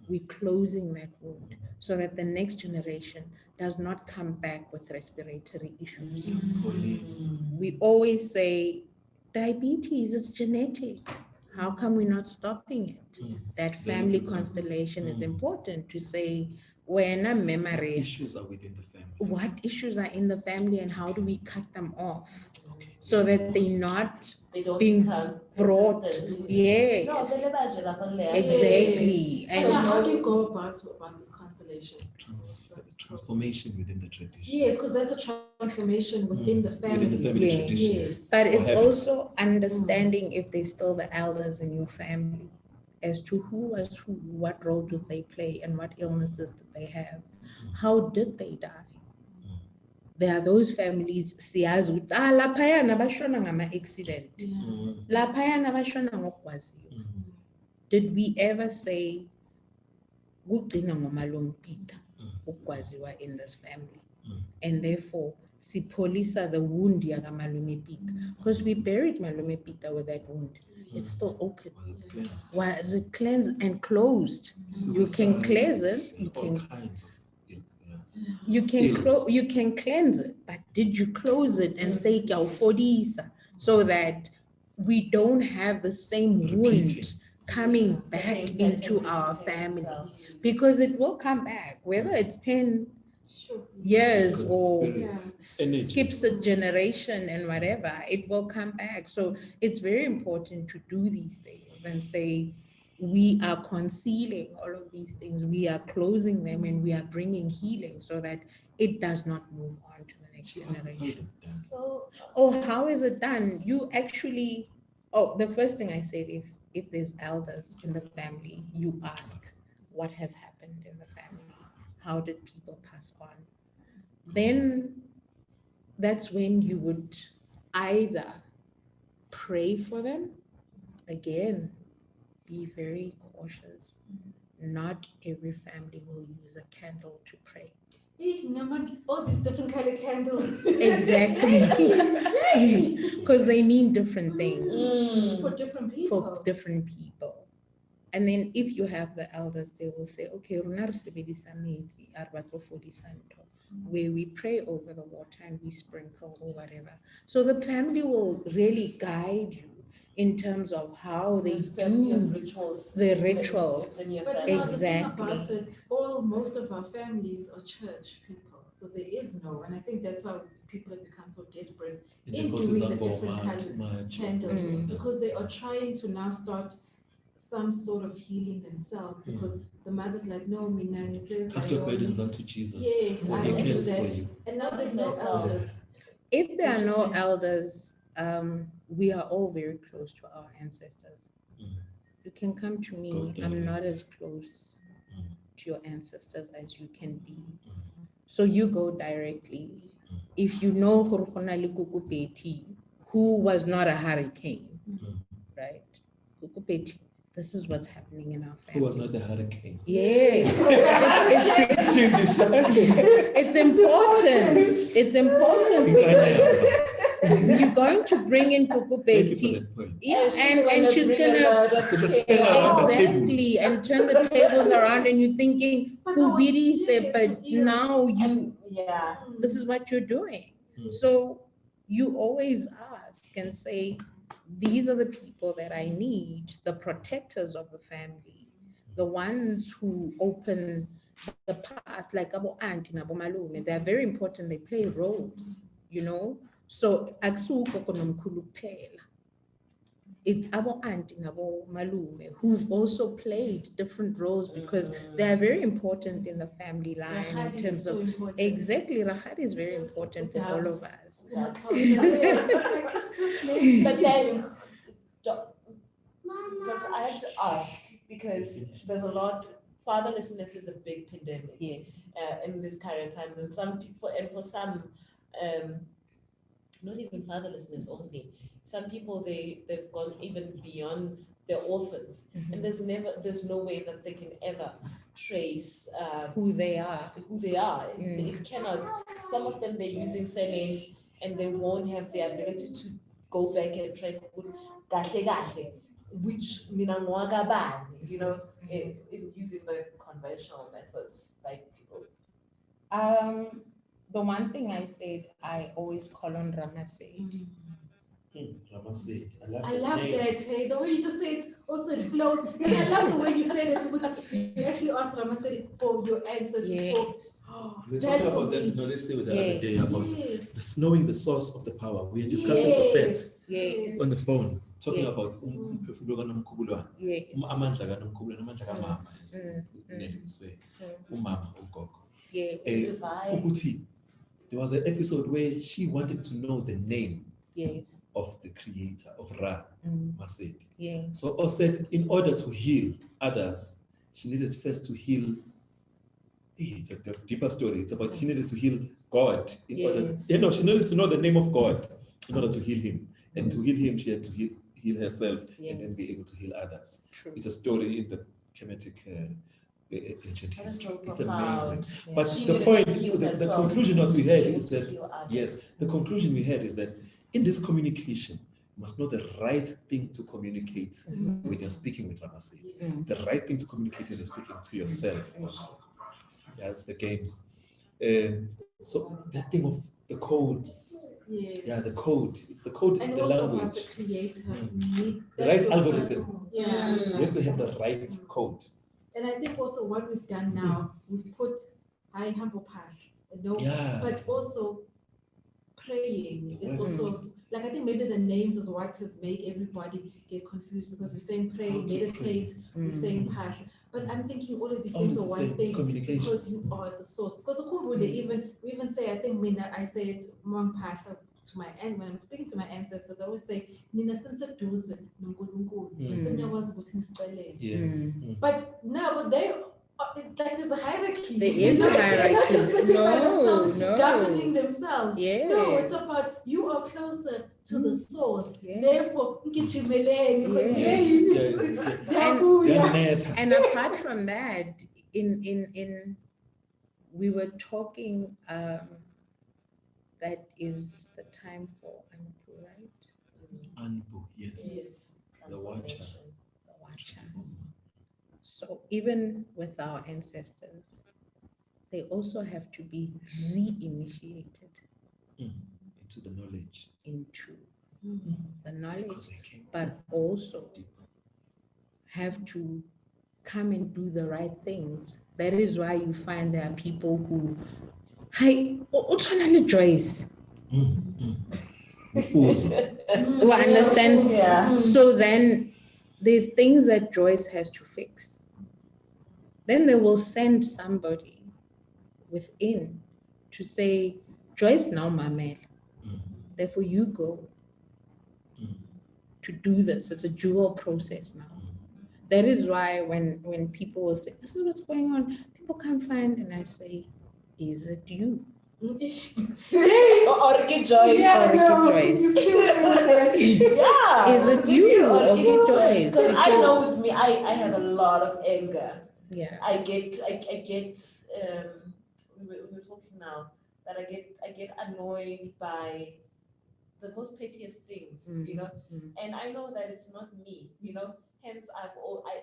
[SPEAKER 4] we're closing that wound so that the next generation does not come back with respiratory issues.
[SPEAKER 1] Police.
[SPEAKER 4] We always say, diabetes is genetic. How come we're not stopping it? That family constellation is important to say, when a
[SPEAKER 1] What
[SPEAKER 4] memory,
[SPEAKER 1] issues are within the family?
[SPEAKER 4] what issues are in the family and how do we cut them off
[SPEAKER 1] Okay.
[SPEAKER 4] so that they're not
[SPEAKER 2] They don't
[SPEAKER 4] being
[SPEAKER 2] become
[SPEAKER 4] brought.
[SPEAKER 2] persistent.
[SPEAKER 4] Yes, exactly.
[SPEAKER 3] And now, how do you go about this constellation?
[SPEAKER 1] Transformation within the tradition.
[SPEAKER 3] Yes, because that's a transformation within the family.
[SPEAKER 1] Within the family
[SPEAKER 4] Yeah.
[SPEAKER 1] tradition.
[SPEAKER 3] Yes.
[SPEAKER 4] But
[SPEAKER 1] Or
[SPEAKER 4] it's
[SPEAKER 1] habits.
[SPEAKER 4] also understanding if there's still the elders in your family as to who was who, what role did they play, and what illnesses did they have. How did they die? There are those families, siyazi ukuthi laphayana bashona ngama-accident, laphayana bashona ngokwaziwa. Did we ever say kugcina ngomalompita ukwaziwa in this family? And therefore, sipholisa the wound yakamalunge Pita, because we buried Malume Pita with that wound. It's still open.
[SPEAKER 1] Was it cleansed?
[SPEAKER 4] Was it cleansed and closed? You can cleanse it. You
[SPEAKER 1] All
[SPEAKER 4] can
[SPEAKER 1] kinds of
[SPEAKER 4] you can cleanse it, but did you close it and say kyawufodisa so that we don't have the same wound
[SPEAKER 1] Repeating.
[SPEAKER 4] coming back into our family? Because it will come back, whether it's 10
[SPEAKER 3] Sure.
[SPEAKER 4] years
[SPEAKER 1] Because
[SPEAKER 4] or
[SPEAKER 1] it's spirit, energy.
[SPEAKER 4] skips a generation and whatever, it will come back. So it's very important to do these things and say, we are concealing all of these things, we are closing them, and we are bringing healing so that it does not move on to the next
[SPEAKER 1] So how's
[SPEAKER 4] generation.
[SPEAKER 1] it done?
[SPEAKER 2] So,
[SPEAKER 4] Oh, how is it done? You actually, the first thing I said, if there's elders in the family, you ask what has happened in the family. How did people pass on? Then that's when you would either pray for them. Again, be very cautious. Not every family will use a candle to pray.
[SPEAKER 3] All these different kind of candles.
[SPEAKER 4] Exactly. Because they mean different things
[SPEAKER 3] For different people.
[SPEAKER 4] for different people. And then if you have the elders, they will say, okay, rona re sebedisa metsi a re batlo fodisa ntho, where we pray over the water and we sprinkle or whatever. So the family will really guide you in terms of how they
[SPEAKER 2] there's family of
[SPEAKER 4] do
[SPEAKER 2] rituals.
[SPEAKER 4] the rituals.
[SPEAKER 2] within your
[SPEAKER 3] But
[SPEAKER 2] family.
[SPEAKER 3] now the thing about
[SPEAKER 4] Exactly.
[SPEAKER 3] it, most of our families are church people, so there is no, and I think that's why people have become so desperate in doing the different candles, because they are trying to now start some sort of healing themselves, because the mother's like, no, Minani says,
[SPEAKER 1] Cast your burdens unto Jesus.
[SPEAKER 3] Yes,
[SPEAKER 1] for
[SPEAKER 3] I
[SPEAKER 1] He
[SPEAKER 3] don't do
[SPEAKER 1] cares for
[SPEAKER 3] that.
[SPEAKER 1] you.
[SPEAKER 3] And now there's no elders.
[SPEAKER 4] If there are no
[SPEAKER 3] Japan.
[SPEAKER 4] elders, we are all very close to our ancestors.
[SPEAKER 1] Mm.
[SPEAKER 4] You can come to me.
[SPEAKER 1] Go
[SPEAKER 4] I'm not
[SPEAKER 1] direct.
[SPEAKER 4] as close
[SPEAKER 1] Mm.
[SPEAKER 4] to your ancestors as you can be. So you go directly. If you know Khurkhona le Kukupeti, who was not a hurricane, right? Kukupeti, this is what's happening in our family.
[SPEAKER 1] Who was not a hurricane.
[SPEAKER 4] Yes. It's important. It's important because you're going to bring in Pupu
[SPEAKER 1] Thank you for
[SPEAKER 4] Betty.
[SPEAKER 1] that point.
[SPEAKER 4] Yeah, and she's gonna exactly and turn the tables around, and you're thinking, but now you this is what you're doing. So you always ask and say, these are the people that I need, the protectors of the family, the ones who open the path, like abo auntie nabo malume. They're very important. They play roles, you know. So akusuko konomkhulu kuphela. It's abo auntie nabo malume who've also played different roles because they are very important in the family line in terms of exactly. Rakhadi is very important for all of us.
[SPEAKER 2] But then, Doctor, I have to ask because there's a lot. Fatherlessness is a big pandemic.
[SPEAKER 4] Yes.
[SPEAKER 2] In this current times, and some people, and for some, not even fatherlessness only. Some people they've gone even beyond their orphans, and there's no way that they can ever trace
[SPEAKER 4] who they are.
[SPEAKER 2] It cannot. Some of them they're using surnames, and they won't have the ability to go back and track which you know, in using the conventional methods like.
[SPEAKER 4] The one thing I said, I always call on Ramasej.
[SPEAKER 1] Ramasej.
[SPEAKER 3] I love that. Hey, the way you just say it, also it flows. And I love the way you said it. You actually asked Ramasej for your ancestors.
[SPEAKER 4] Yes.
[SPEAKER 1] We're talking about that in Nelisiwe the other day about knowing the source of the power. We are discussing the set on the phone, talking about umphefumulo kaNomkhubulwane, amandla kaNomkhubulwane, amandla kamama, as Nelly would say, umama ugogo. Ukuthi, there was an episode where she wanted to know the name of the creator of Ra, Maseko. So Oset, in order to heal others, she needed first to heal. It's a deeper story. It's about she needed to heal God in order. She needed to know the name of God in order to heal him. And to heal him, she had to heal herself and then be able to heal others.
[SPEAKER 4] True.
[SPEAKER 1] It's a story in the Kemetic ancient history. It's amazing.
[SPEAKER 2] Yeah.
[SPEAKER 1] But
[SPEAKER 2] She
[SPEAKER 1] the
[SPEAKER 2] needed
[SPEAKER 1] point,
[SPEAKER 2] to heal
[SPEAKER 1] the
[SPEAKER 2] herself
[SPEAKER 1] conclusion what we had
[SPEAKER 2] to be
[SPEAKER 1] is
[SPEAKER 2] able to
[SPEAKER 1] that,
[SPEAKER 2] heal others.
[SPEAKER 1] yes, the conclusion we had is that in this communication, you must know the right thing to communicate when you're speaking with Ramasej. The right thing to communicate when you're speaking to yourself also. That's the games. So that thing of the codes. Yeah, the code. It's the code in the language.
[SPEAKER 3] The creator.
[SPEAKER 1] The right algorithm.
[SPEAKER 3] Yeah.
[SPEAKER 1] You have to have the right code.
[SPEAKER 3] And I think also what we've done now, we've put high humble path, but also praying is also like I think maybe the names is what has made everybody get confused because we're saying pray, meditate, we're saying path. But I'm thinking all of these things are one thing because you are the source. Because we even say, I think I say it one path to my end when I'm speaking to my ancestors, I always say, Nina senseduze noNkulunkulu. But now they like there's a hierarchy.
[SPEAKER 4] There is a hierarchy.
[SPEAKER 3] They're not just sitting by themselves,
[SPEAKER 4] No.
[SPEAKER 3] governing themselves.
[SPEAKER 4] Yes.
[SPEAKER 3] No, it's about you are closer to the source.
[SPEAKER 4] Yes.
[SPEAKER 3] Therefore,
[SPEAKER 4] and apart from that, in we were talking that is the time for Anpu, right?
[SPEAKER 1] Anpu, yes. The watcher.
[SPEAKER 4] So even with our ancestors, they also have to be reinitiated
[SPEAKER 1] into the knowledge.
[SPEAKER 4] The knowledge, but also have to come and do the right things. That is why you find there are people who, Joyce. Who understand?
[SPEAKER 2] Yeah.
[SPEAKER 4] So then there's things that Joyce has to fix. Then they will send somebody within to say, Joyce now mamel. Therefore you go to do this. It's a dual process now. That is why when people will say, this is what's going on, people can't find, and I say, is it you?
[SPEAKER 2] Orchid Joyce.
[SPEAKER 3] Yeah, no,
[SPEAKER 4] Joyce.
[SPEAKER 3] you kill me with that.
[SPEAKER 2] Yeah.
[SPEAKER 4] Is it you,
[SPEAKER 2] Orchid
[SPEAKER 4] Orchid
[SPEAKER 2] Joyce?
[SPEAKER 4] Joyce?
[SPEAKER 2] Because I know with me, I have a lot of anger.
[SPEAKER 4] Yeah.
[SPEAKER 2] I get we're talking now that I get annoyed by the most pettiest things, you know, and I know that it's not me, you know, hence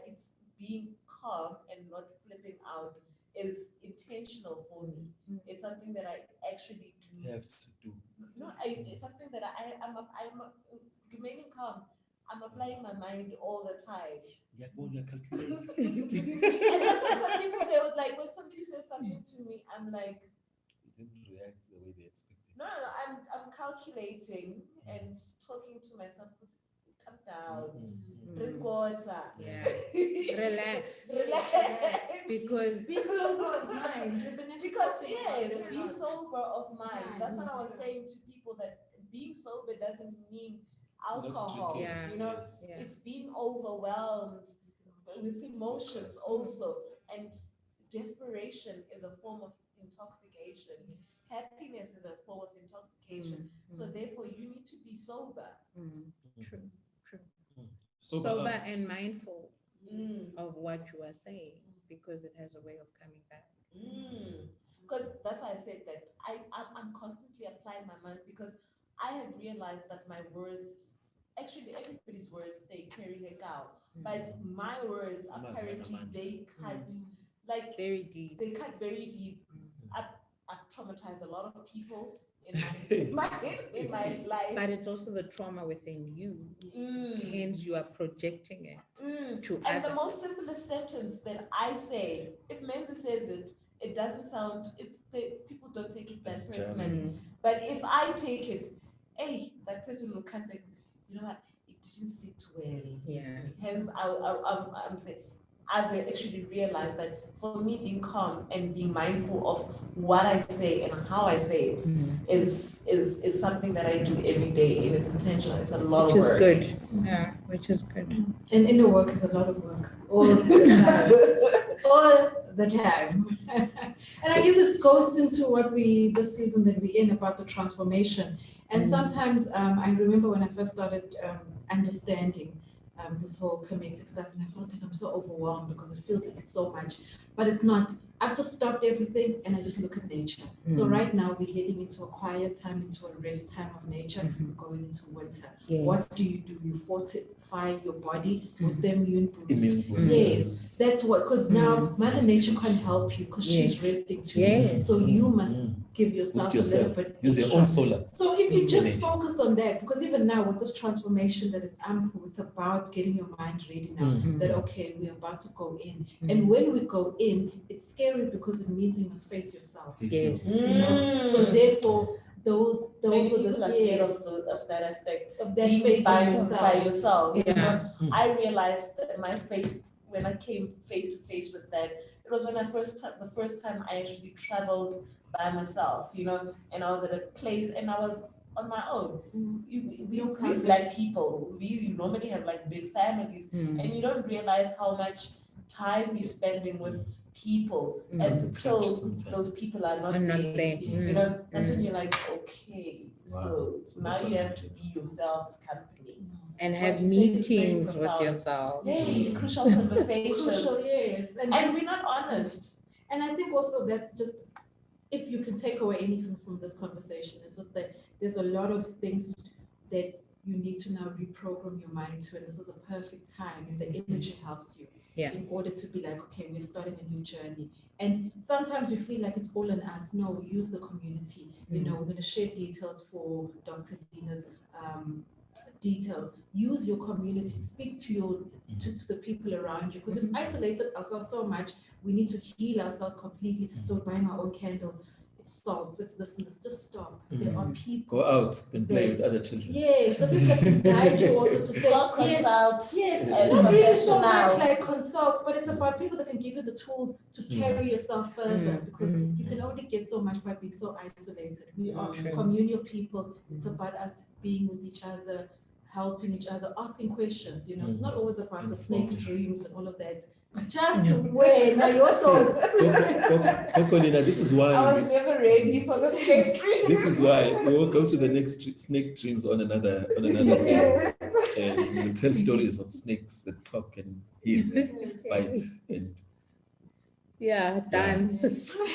[SPEAKER 2] it's being calm and not flipping out is intentional for me. It's something that I actually do.
[SPEAKER 1] Have to do.
[SPEAKER 2] No, it's something that I'm remaining calm. I'm applying my mind all the time.
[SPEAKER 1] Yeah, go on, you're calculating.
[SPEAKER 2] And that's why some people, they would like, when somebody says something to me, I'm like,
[SPEAKER 1] You didn't react the way they expected.
[SPEAKER 2] no, I'm calculating and talking to myself, calm down, drink water.
[SPEAKER 4] Yeah. Relax.
[SPEAKER 2] Relax.
[SPEAKER 4] Because
[SPEAKER 3] Be sober of mind. We've been actually
[SPEAKER 2] Because
[SPEAKER 3] talking
[SPEAKER 2] yes,
[SPEAKER 3] about
[SPEAKER 2] be
[SPEAKER 3] that.
[SPEAKER 2] sober of mind. That's what I was
[SPEAKER 3] Yeah.
[SPEAKER 2] saying to people, that being sober doesn't mean alcohol.
[SPEAKER 1] drinking.
[SPEAKER 4] Yeah.
[SPEAKER 2] You know,
[SPEAKER 1] Yes.
[SPEAKER 4] Yeah.
[SPEAKER 2] it's being overwhelmed with emotions also, and desperation is a form of intoxication. Happiness is a form of intoxication. So therefore, you need to be sober.
[SPEAKER 4] True.
[SPEAKER 1] Sober,
[SPEAKER 4] And mindful
[SPEAKER 2] Mm.
[SPEAKER 4] of what you are saying, because it has a way of coming back.
[SPEAKER 2] Because that's why I said that I'm constantly applying my mind, because I have realized that my words, actually everybody's words, they carry a cow, but my words apparently they cut like
[SPEAKER 4] Very deep.
[SPEAKER 2] they cut very deep. I've traumatized a lot of people in my life.
[SPEAKER 4] But it's also the trauma within you. Hence, you are projecting it to
[SPEAKER 2] And the
[SPEAKER 4] others.
[SPEAKER 2] most simplest sentence that I say, if Menzi says it, it doesn't sound, people don't take it that
[SPEAKER 1] It's
[SPEAKER 2] personally. But if I take it, hey, that person will come back, you know what, it didn't sit well.
[SPEAKER 4] Yeah.
[SPEAKER 2] Hence, I'm saying, I've actually realized that for me, being calm and being mindful of what I say and how I say it is something that I do every day, and it's intentional. It's a lot
[SPEAKER 4] Which
[SPEAKER 2] of
[SPEAKER 4] is
[SPEAKER 2] work.
[SPEAKER 4] good. Yeah, which is good.
[SPEAKER 3] And inner work is a lot of work all the time. All the time. And I guess it goes into what this season that we're in about the transformation. And sometimes I remember when I first started understanding this whole comedic stuff, and I felt like I'm so overwhelmed because it feels like it's so much, but it's not. I've just stopped everything and I just look at nature. So right now we're heading into a quiet time, into a rest time of nature, going into winter.
[SPEAKER 4] Yes.
[SPEAKER 3] What do? You fortify your body with the immune boost.
[SPEAKER 1] Immune boost.
[SPEAKER 3] Yes, that's what, because now Mother Nature can't help you because she's resting too.
[SPEAKER 4] Yes.
[SPEAKER 3] So you must give yourself
[SPEAKER 1] Boost
[SPEAKER 3] a little
[SPEAKER 1] yourself.
[SPEAKER 3] bit
[SPEAKER 1] Use your
[SPEAKER 3] extra.
[SPEAKER 1] own solar.
[SPEAKER 3] So if you just
[SPEAKER 1] energy.
[SPEAKER 3] focus on that, because even now with this transformation that is Anpu, it's about getting your mind ready now that, okay, we're about to go in. And when we go in, it's scary because it means you must face yourself.
[SPEAKER 4] Yes.
[SPEAKER 3] You know? So therefore, those
[SPEAKER 2] Many
[SPEAKER 3] are
[SPEAKER 2] people
[SPEAKER 3] the
[SPEAKER 2] are scared
[SPEAKER 3] yes,
[SPEAKER 2] of that aspect
[SPEAKER 3] of that
[SPEAKER 2] being
[SPEAKER 3] facing
[SPEAKER 2] by
[SPEAKER 3] yourself.
[SPEAKER 2] yourself. You
[SPEAKER 4] Yeah.
[SPEAKER 2] know, I realized that when I came face to face with that, it was when the first time I actually traveled by myself. You know, and I was at a place and I was on my own. We black people, we normally have like big families, and you don't realize how much time you're spending with people until those people are not there. You know, that's when you're like, okay, so now you have to be yourself's company.
[SPEAKER 4] And
[SPEAKER 2] What
[SPEAKER 4] have
[SPEAKER 2] you said is very
[SPEAKER 4] meetings with
[SPEAKER 2] profound.
[SPEAKER 4] yourself.
[SPEAKER 2] Hey, crucial conversations.
[SPEAKER 3] Crucial, yes.
[SPEAKER 2] And we're not honest.
[SPEAKER 3] And I think also that's just, if you can take away anything from this conversation, it's just that there's a lot of things that you need to now reprogram your mind to, and this is a perfect time, and the imagery helps you in order to be like, okay, we're starting a new journey. And sometimes we feel like it's all on us. No, we use the community. You know, we're going to share details for Dr. Lina's details. Use your community, speak to your to the people around you, because we've isolated ourselves so much. We need to heal ourselves completely. So we're buying our own candles. It's salts, it's this and this. Just stop. There are people.
[SPEAKER 1] Go out and play with other children.
[SPEAKER 3] Yes, the people that can guide you also to say,
[SPEAKER 2] consult.
[SPEAKER 3] Not really so much like consult, but it's about people that can give you the tools to carry yourself further, because you can only get so much by being so isolated. We are communal people. It's about us being with each other, helping each other, asking questions. It's not always about the snake dreams and all of that. Just wait. Now your thoughts.
[SPEAKER 1] Cocolina, this is why
[SPEAKER 2] I was never ready for the snake dream.
[SPEAKER 1] This is why we will go to the next snake dreams on another day. And we'll tell stories of snakes that talk and heal and fight and
[SPEAKER 4] dance.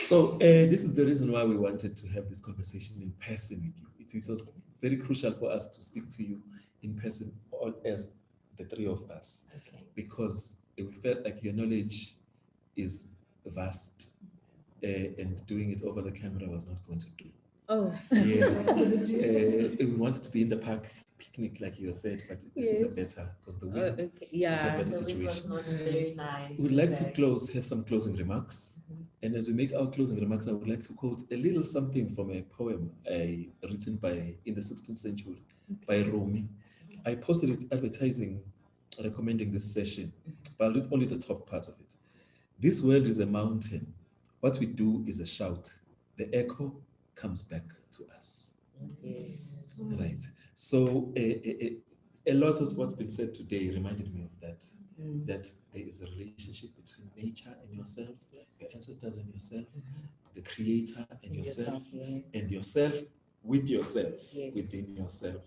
[SPEAKER 1] So this is the reason why we wanted to have this conversation in person with you. It was very crucial for us to speak to you in person, all as the three of us, because we felt like your knowledge is vast, and doing it over the camera was not going to do.
[SPEAKER 4] Oh,
[SPEAKER 1] yes. We wanted to be in the park picnic, like you said, but this is a better, because the wind is a better situation.
[SPEAKER 2] Was not very nice.
[SPEAKER 1] We'd like to have some closing remarks. And as we make our closing remarks, I would like to quote a little something from a poem written in the 16th century by Rumi. I posted it advertising, recommending this session, but I'll read only the top part of it. This world is a mountain. What we do is a shout. The echo comes back to us.
[SPEAKER 4] yes.
[SPEAKER 1] Right. So a lot of what's been said today reminded me of that. That there is a relationship between nature and yourself, your ancestors and yourself, the creator and yourself, and yourself with yourself, within yourself,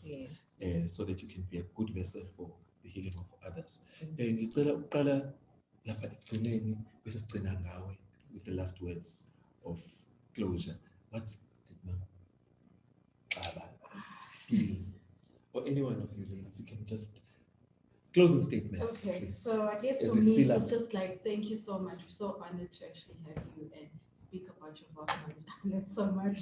[SPEAKER 1] so that you can be a good vessel for the healing of others. Ngicela uqala lapha ekugcineni bese sigcina ngawe with the last words of closure. What's Xaba feel? Or any one of you ladies, you can just closing statements.
[SPEAKER 3] Okay,
[SPEAKER 1] please.
[SPEAKER 3] so I guess
[SPEAKER 1] As
[SPEAKER 3] for
[SPEAKER 1] we
[SPEAKER 3] me,
[SPEAKER 1] seal
[SPEAKER 3] it's
[SPEAKER 1] up.
[SPEAKER 3] just like, thank you so much. We're so honored to actually have you and speak about your vast knowledge. I've learned so much.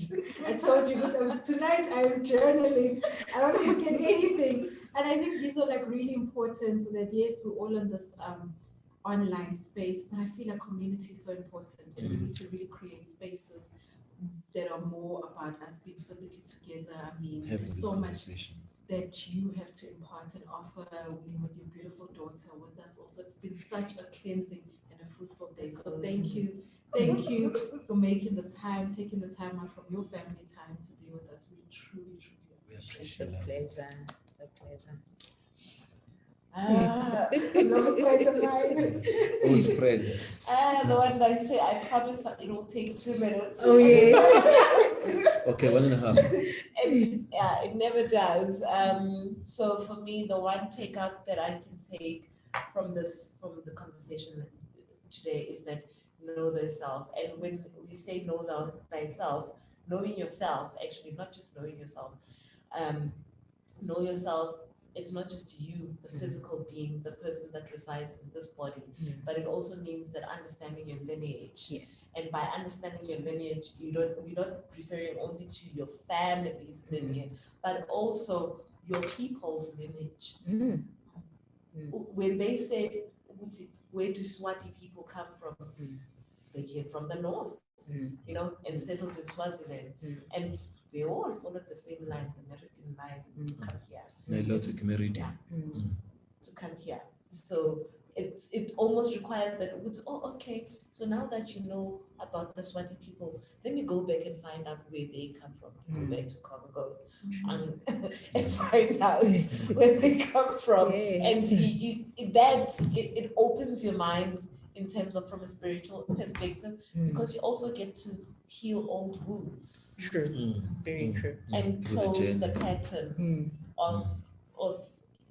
[SPEAKER 3] I told you this, tonight I'm journaling. I don't forget anything. And I think these are like really important, that yes, we're all in this online space, but I feel like community is so important, and we need to really create spaces that are more about us being physically together. I mean,
[SPEAKER 1] Having
[SPEAKER 3] there's
[SPEAKER 1] these
[SPEAKER 3] so much
[SPEAKER 1] conversations.
[SPEAKER 3] that you have to impart and offer with your beautiful daughter with us also. It's been such a cleansing and a fruitful day. So thank you for making the time, taking the time out from your family time to be with us. We truly, truly
[SPEAKER 1] We
[SPEAKER 3] appreciate
[SPEAKER 4] It's
[SPEAKER 1] appreciate
[SPEAKER 4] a
[SPEAKER 1] it.
[SPEAKER 4] pleasure. It's a pleasure.
[SPEAKER 3] Another friend of mine.
[SPEAKER 1] Old friend.
[SPEAKER 2] The one that I say, I promise that it will take 2 minutes.
[SPEAKER 4] Oh, yes.
[SPEAKER 1] Okay, 1.5.
[SPEAKER 2] And it never does. So for me, the one takeout that I can take from the conversation today is that know thyself. And when we say know thyself, knowing yourself, actually, not just knowing yourself, know yourself. It's not just you, the physical being, the person that resides in this body, but it also means that understanding your lineage.
[SPEAKER 4] Yes.
[SPEAKER 2] And by understanding your lineage, we're not referring only to your family's lineage, but also your people's lineage. When they say, where do Swati people come from? They came from the north, and settled in Swaziland. And they all followed the same line, the Meridian line, to come here.
[SPEAKER 1] Nilotic Meridian.
[SPEAKER 2] To come here. So it almost requires that, okay, so now that you know about the Swati people, let me go back and find out where they come from. Go back to Congo and find out where they come from.
[SPEAKER 4] Yes.
[SPEAKER 2] And it opens your mind in terms of from a spiritual perspective, because you also get to heal old wounds.
[SPEAKER 4] True. Very true.
[SPEAKER 2] And close the pattern of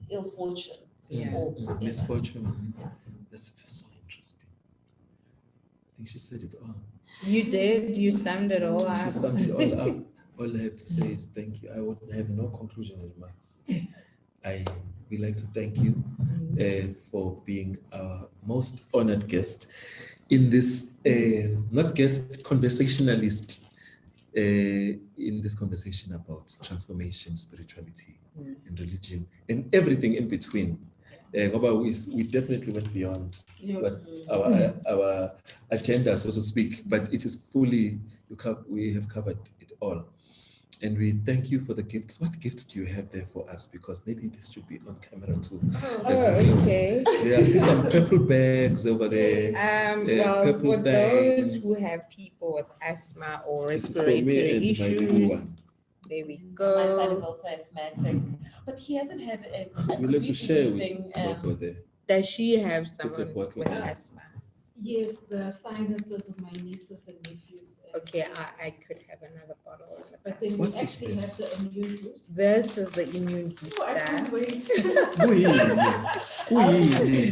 [SPEAKER 2] ill fortune. Or
[SPEAKER 1] Misfortune. That's so interesting. I think she said it all.
[SPEAKER 4] You did. You summed it all
[SPEAKER 1] She
[SPEAKER 4] up.
[SPEAKER 1] summed it all up. All I have to say is thank you. I would have no conclusion remarks. We like to thank you for being our most honored guest in this, not guest, conversationalist, in this conversation about transformation, spirituality, and religion, and everything in between. We definitely went beyond what our agenda, so to speak, but it is fully, we have covered it all. And we thank you for the gifts. What gifts do you have there for us? Because maybe this should be on camera too.
[SPEAKER 4] Okay.
[SPEAKER 1] Yeah, I see some purple bags over there.
[SPEAKER 4] Well,
[SPEAKER 1] purple
[SPEAKER 4] for
[SPEAKER 1] things.
[SPEAKER 4] those who have people with asthma or
[SPEAKER 1] This is for me
[SPEAKER 4] respiratory
[SPEAKER 1] and my little one.
[SPEAKER 4] issues, There we
[SPEAKER 2] My son is
[SPEAKER 4] go.
[SPEAKER 2] also asthmatic, but he hasn't had a.
[SPEAKER 1] You'll have to share with logo there.
[SPEAKER 4] Does she have
[SPEAKER 1] Put a
[SPEAKER 4] someone
[SPEAKER 1] bottle
[SPEAKER 4] with
[SPEAKER 1] there.
[SPEAKER 4] asthma?
[SPEAKER 3] Yes, the sinuses of my nieces and nephews.
[SPEAKER 4] Okay, I could have another bottle.
[SPEAKER 3] But then
[SPEAKER 1] What
[SPEAKER 3] we
[SPEAKER 1] is
[SPEAKER 3] actually
[SPEAKER 1] this?
[SPEAKER 3] have the immune boost.
[SPEAKER 4] This is the immune
[SPEAKER 3] Oh, I can't
[SPEAKER 4] booster.
[SPEAKER 3] wait.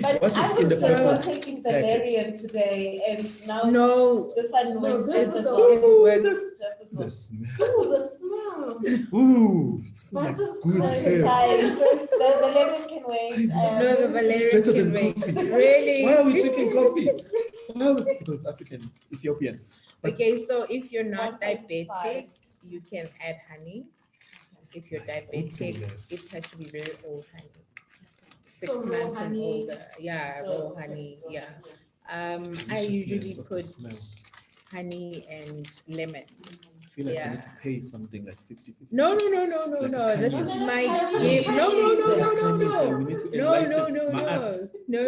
[SPEAKER 2] But
[SPEAKER 1] What
[SPEAKER 2] I
[SPEAKER 1] is
[SPEAKER 2] was
[SPEAKER 1] in the
[SPEAKER 2] so
[SPEAKER 1] purple
[SPEAKER 2] taking
[SPEAKER 1] packet?
[SPEAKER 2] Valerian today, and now
[SPEAKER 4] No,
[SPEAKER 2] this one
[SPEAKER 3] No,
[SPEAKER 2] works
[SPEAKER 3] this
[SPEAKER 2] just
[SPEAKER 3] is
[SPEAKER 2] as
[SPEAKER 3] the
[SPEAKER 2] well.
[SPEAKER 4] it works.
[SPEAKER 2] Just as well.
[SPEAKER 1] The smell.
[SPEAKER 3] Oh, the smell.
[SPEAKER 1] Ooh, this is like
[SPEAKER 3] Butterscotch.
[SPEAKER 1] good
[SPEAKER 2] No, it's
[SPEAKER 1] hair.
[SPEAKER 2] fine. The Valerian can wait.
[SPEAKER 4] No, the Valerian
[SPEAKER 1] better
[SPEAKER 4] can
[SPEAKER 1] than
[SPEAKER 4] wait.
[SPEAKER 1] coffee.
[SPEAKER 4] Really?
[SPEAKER 1] Why are we drinking coffee? Because it's African, Ethiopian.
[SPEAKER 4] Okay, so if you're not
[SPEAKER 2] 1.5.
[SPEAKER 4] diabetic, you can add honey. If you're diabetic,
[SPEAKER 1] goodness.
[SPEAKER 4] it has to be very old honey.
[SPEAKER 3] So
[SPEAKER 4] 6
[SPEAKER 3] raw
[SPEAKER 4] months and
[SPEAKER 3] honey.
[SPEAKER 4] older. Yeah,
[SPEAKER 2] So,
[SPEAKER 4] raw honey.
[SPEAKER 2] okay,
[SPEAKER 4] Yeah. I
[SPEAKER 1] Deliciousness
[SPEAKER 4] usually
[SPEAKER 1] of the
[SPEAKER 4] put
[SPEAKER 1] smell.
[SPEAKER 4] honey and lemon.
[SPEAKER 1] I feel like I
[SPEAKER 4] Yeah.
[SPEAKER 1] need to pay something like 50.
[SPEAKER 4] No.
[SPEAKER 1] Like
[SPEAKER 4] This
[SPEAKER 1] it's
[SPEAKER 4] is
[SPEAKER 1] Chinese.
[SPEAKER 4] my
[SPEAKER 2] Chinese.
[SPEAKER 4] gift. No.
[SPEAKER 1] So we need to
[SPEAKER 4] No.
[SPEAKER 1] enlighten my art.
[SPEAKER 4] No.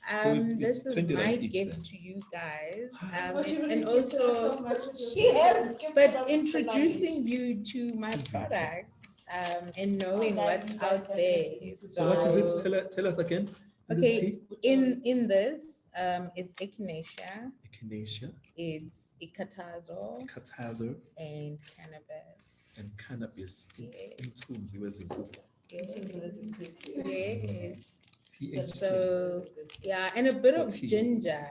[SPEAKER 1] So
[SPEAKER 4] This
[SPEAKER 1] it's
[SPEAKER 4] is
[SPEAKER 1] 20
[SPEAKER 4] my
[SPEAKER 1] rand each
[SPEAKER 4] gift
[SPEAKER 1] then.
[SPEAKER 4] to you guys.
[SPEAKER 3] But you
[SPEAKER 4] And
[SPEAKER 3] really gifted us so
[SPEAKER 4] also,
[SPEAKER 3] much.
[SPEAKER 2] She has gifted
[SPEAKER 4] but
[SPEAKER 2] us
[SPEAKER 4] introducing you to my products and knowing
[SPEAKER 2] Oh, guys,
[SPEAKER 4] what's
[SPEAKER 2] you guys
[SPEAKER 4] out there.
[SPEAKER 2] definitely need to
[SPEAKER 1] So what is it? Tell us again. In this
[SPEAKER 4] Okay,
[SPEAKER 1] tea?
[SPEAKER 4] in this, it's echinacea,
[SPEAKER 1] Echinacea,
[SPEAKER 4] it's icatazo,
[SPEAKER 1] Katazo,
[SPEAKER 4] and cannabis.
[SPEAKER 1] and cannabis. Umthunzi wezinkukhu.
[SPEAKER 4] Yes.
[SPEAKER 1] THC.
[SPEAKER 4] So yeah, and a bit
[SPEAKER 1] For
[SPEAKER 4] of
[SPEAKER 1] tea.
[SPEAKER 4] ginger.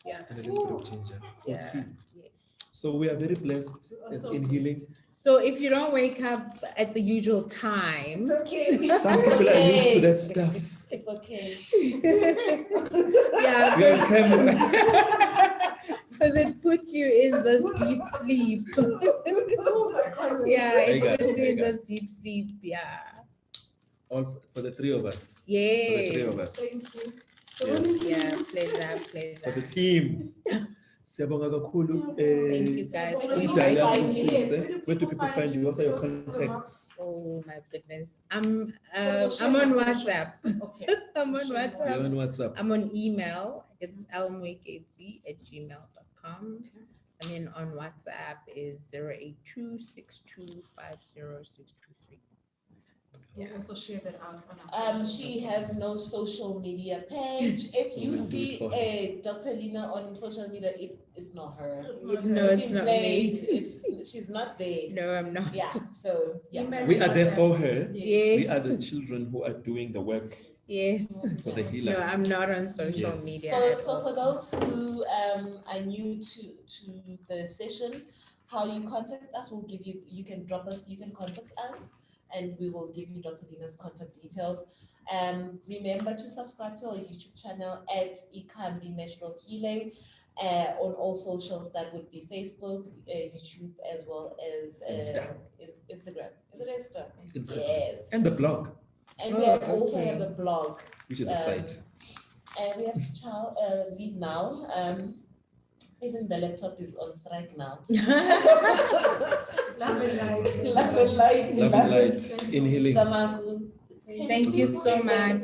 [SPEAKER 4] Yeah.
[SPEAKER 1] And a little bit of ginger for
[SPEAKER 4] Yeah.
[SPEAKER 1] tea.
[SPEAKER 4] Yes.
[SPEAKER 1] So we are very blessed as in healing.
[SPEAKER 4] So if you don't wake up at the usual time,
[SPEAKER 2] It's okay.
[SPEAKER 1] Some people are used to that stuff.
[SPEAKER 2] It's okay.
[SPEAKER 4] yeah,
[SPEAKER 1] We are on camera.
[SPEAKER 4] because it puts you in this deep sleep. Yeah,
[SPEAKER 1] There you go,
[SPEAKER 4] it puts you
[SPEAKER 1] there
[SPEAKER 4] in
[SPEAKER 1] you go.
[SPEAKER 4] this deep sleep. Yeah.
[SPEAKER 1] All for the three of us.
[SPEAKER 4] Yes.
[SPEAKER 1] For the three of us. Yes.
[SPEAKER 4] Yeah, pleasure.
[SPEAKER 1] For the team. Siyabonga kakhulu.
[SPEAKER 4] Thank you guys for
[SPEAKER 1] Idala
[SPEAKER 4] inviting me.
[SPEAKER 1] kusise. Where do people find you? What are your contacts?
[SPEAKER 4] Oh my goodness. I'm on WhatsApp.
[SPEAKER 3] Okay.
[SPEAKER 4] I'm on
[SPEAKER 1] You're
[SPEAKER 4] WhatsApp.
[SPEAKER 1] on WhatsApp.
[SPEAKER 4] I'm on email. It's elmwekezi@gmail.com. And then on WhatsApp is 082625063.
[SPEAKER 3] We'll also share that out on our
[SPEAKER 2] She has no social media page. If
[SPEAKER 1] So
[SPEAKER 2] you
[SPEAKER 1] we'll do it
[SPEAKER 2] see
[SPEAKER 1] for her.
[SPEAKER 2] a Dr. Lina on social media, it's not her.
[SPEAKER 4] No, it's not me.
[SPEAKER 2] She's not there.
[SPEAKER 4] No, I'm not.
[SPEAKER 2] Yeah. So yeah.
[SPEAKER 3] Email
[SPEAKER 1] We are there for her.
[SPEAKER 4] Yes.
[SPEAKER 1] We are the children who are doing the work
[SPEAKER 4] Yes.
[SPEAKER 1] for the
[SPEAKER 4] No,
[SPEAKER 1] healer.
[SPEAKER 4] I'm not on social
[SPEAKER 1] Yes.
[SPEAKER 4] media.
[SPEAKER 2] So,
[SPEAKER 4] at
[SPEAKER 2] so
[SPEAKER 4] all.
[SPEAKER 2] for those who are new to the session, how you contact us, you can contact us, and we will give you Dr. Lina's contact details. Remember to subscribe to our YouTube channel at Ikhambi Natural Healing. On all socials, that would be Facebook, YouTube, as well as Instagram. Instagram. Is it Insta?
[SPEAKER 1] Instagram.
[SPEAKER 2] Yes.
[SPEAKER 1] And the blog,
[SPEAKER 2] And we also have a blog.
[SPEAKER 1] which is a site.
[SPEAKER 2] And we have to leave now. Even the laptop is on strike now.
[SPEAKER 3] Love and light.
[SPEAKER 2] Love and light.
[SPEAKER 1] Love and light in healing.
[SPEAKER 2] Samaku.
[SPEAKER 4] Thank you so much.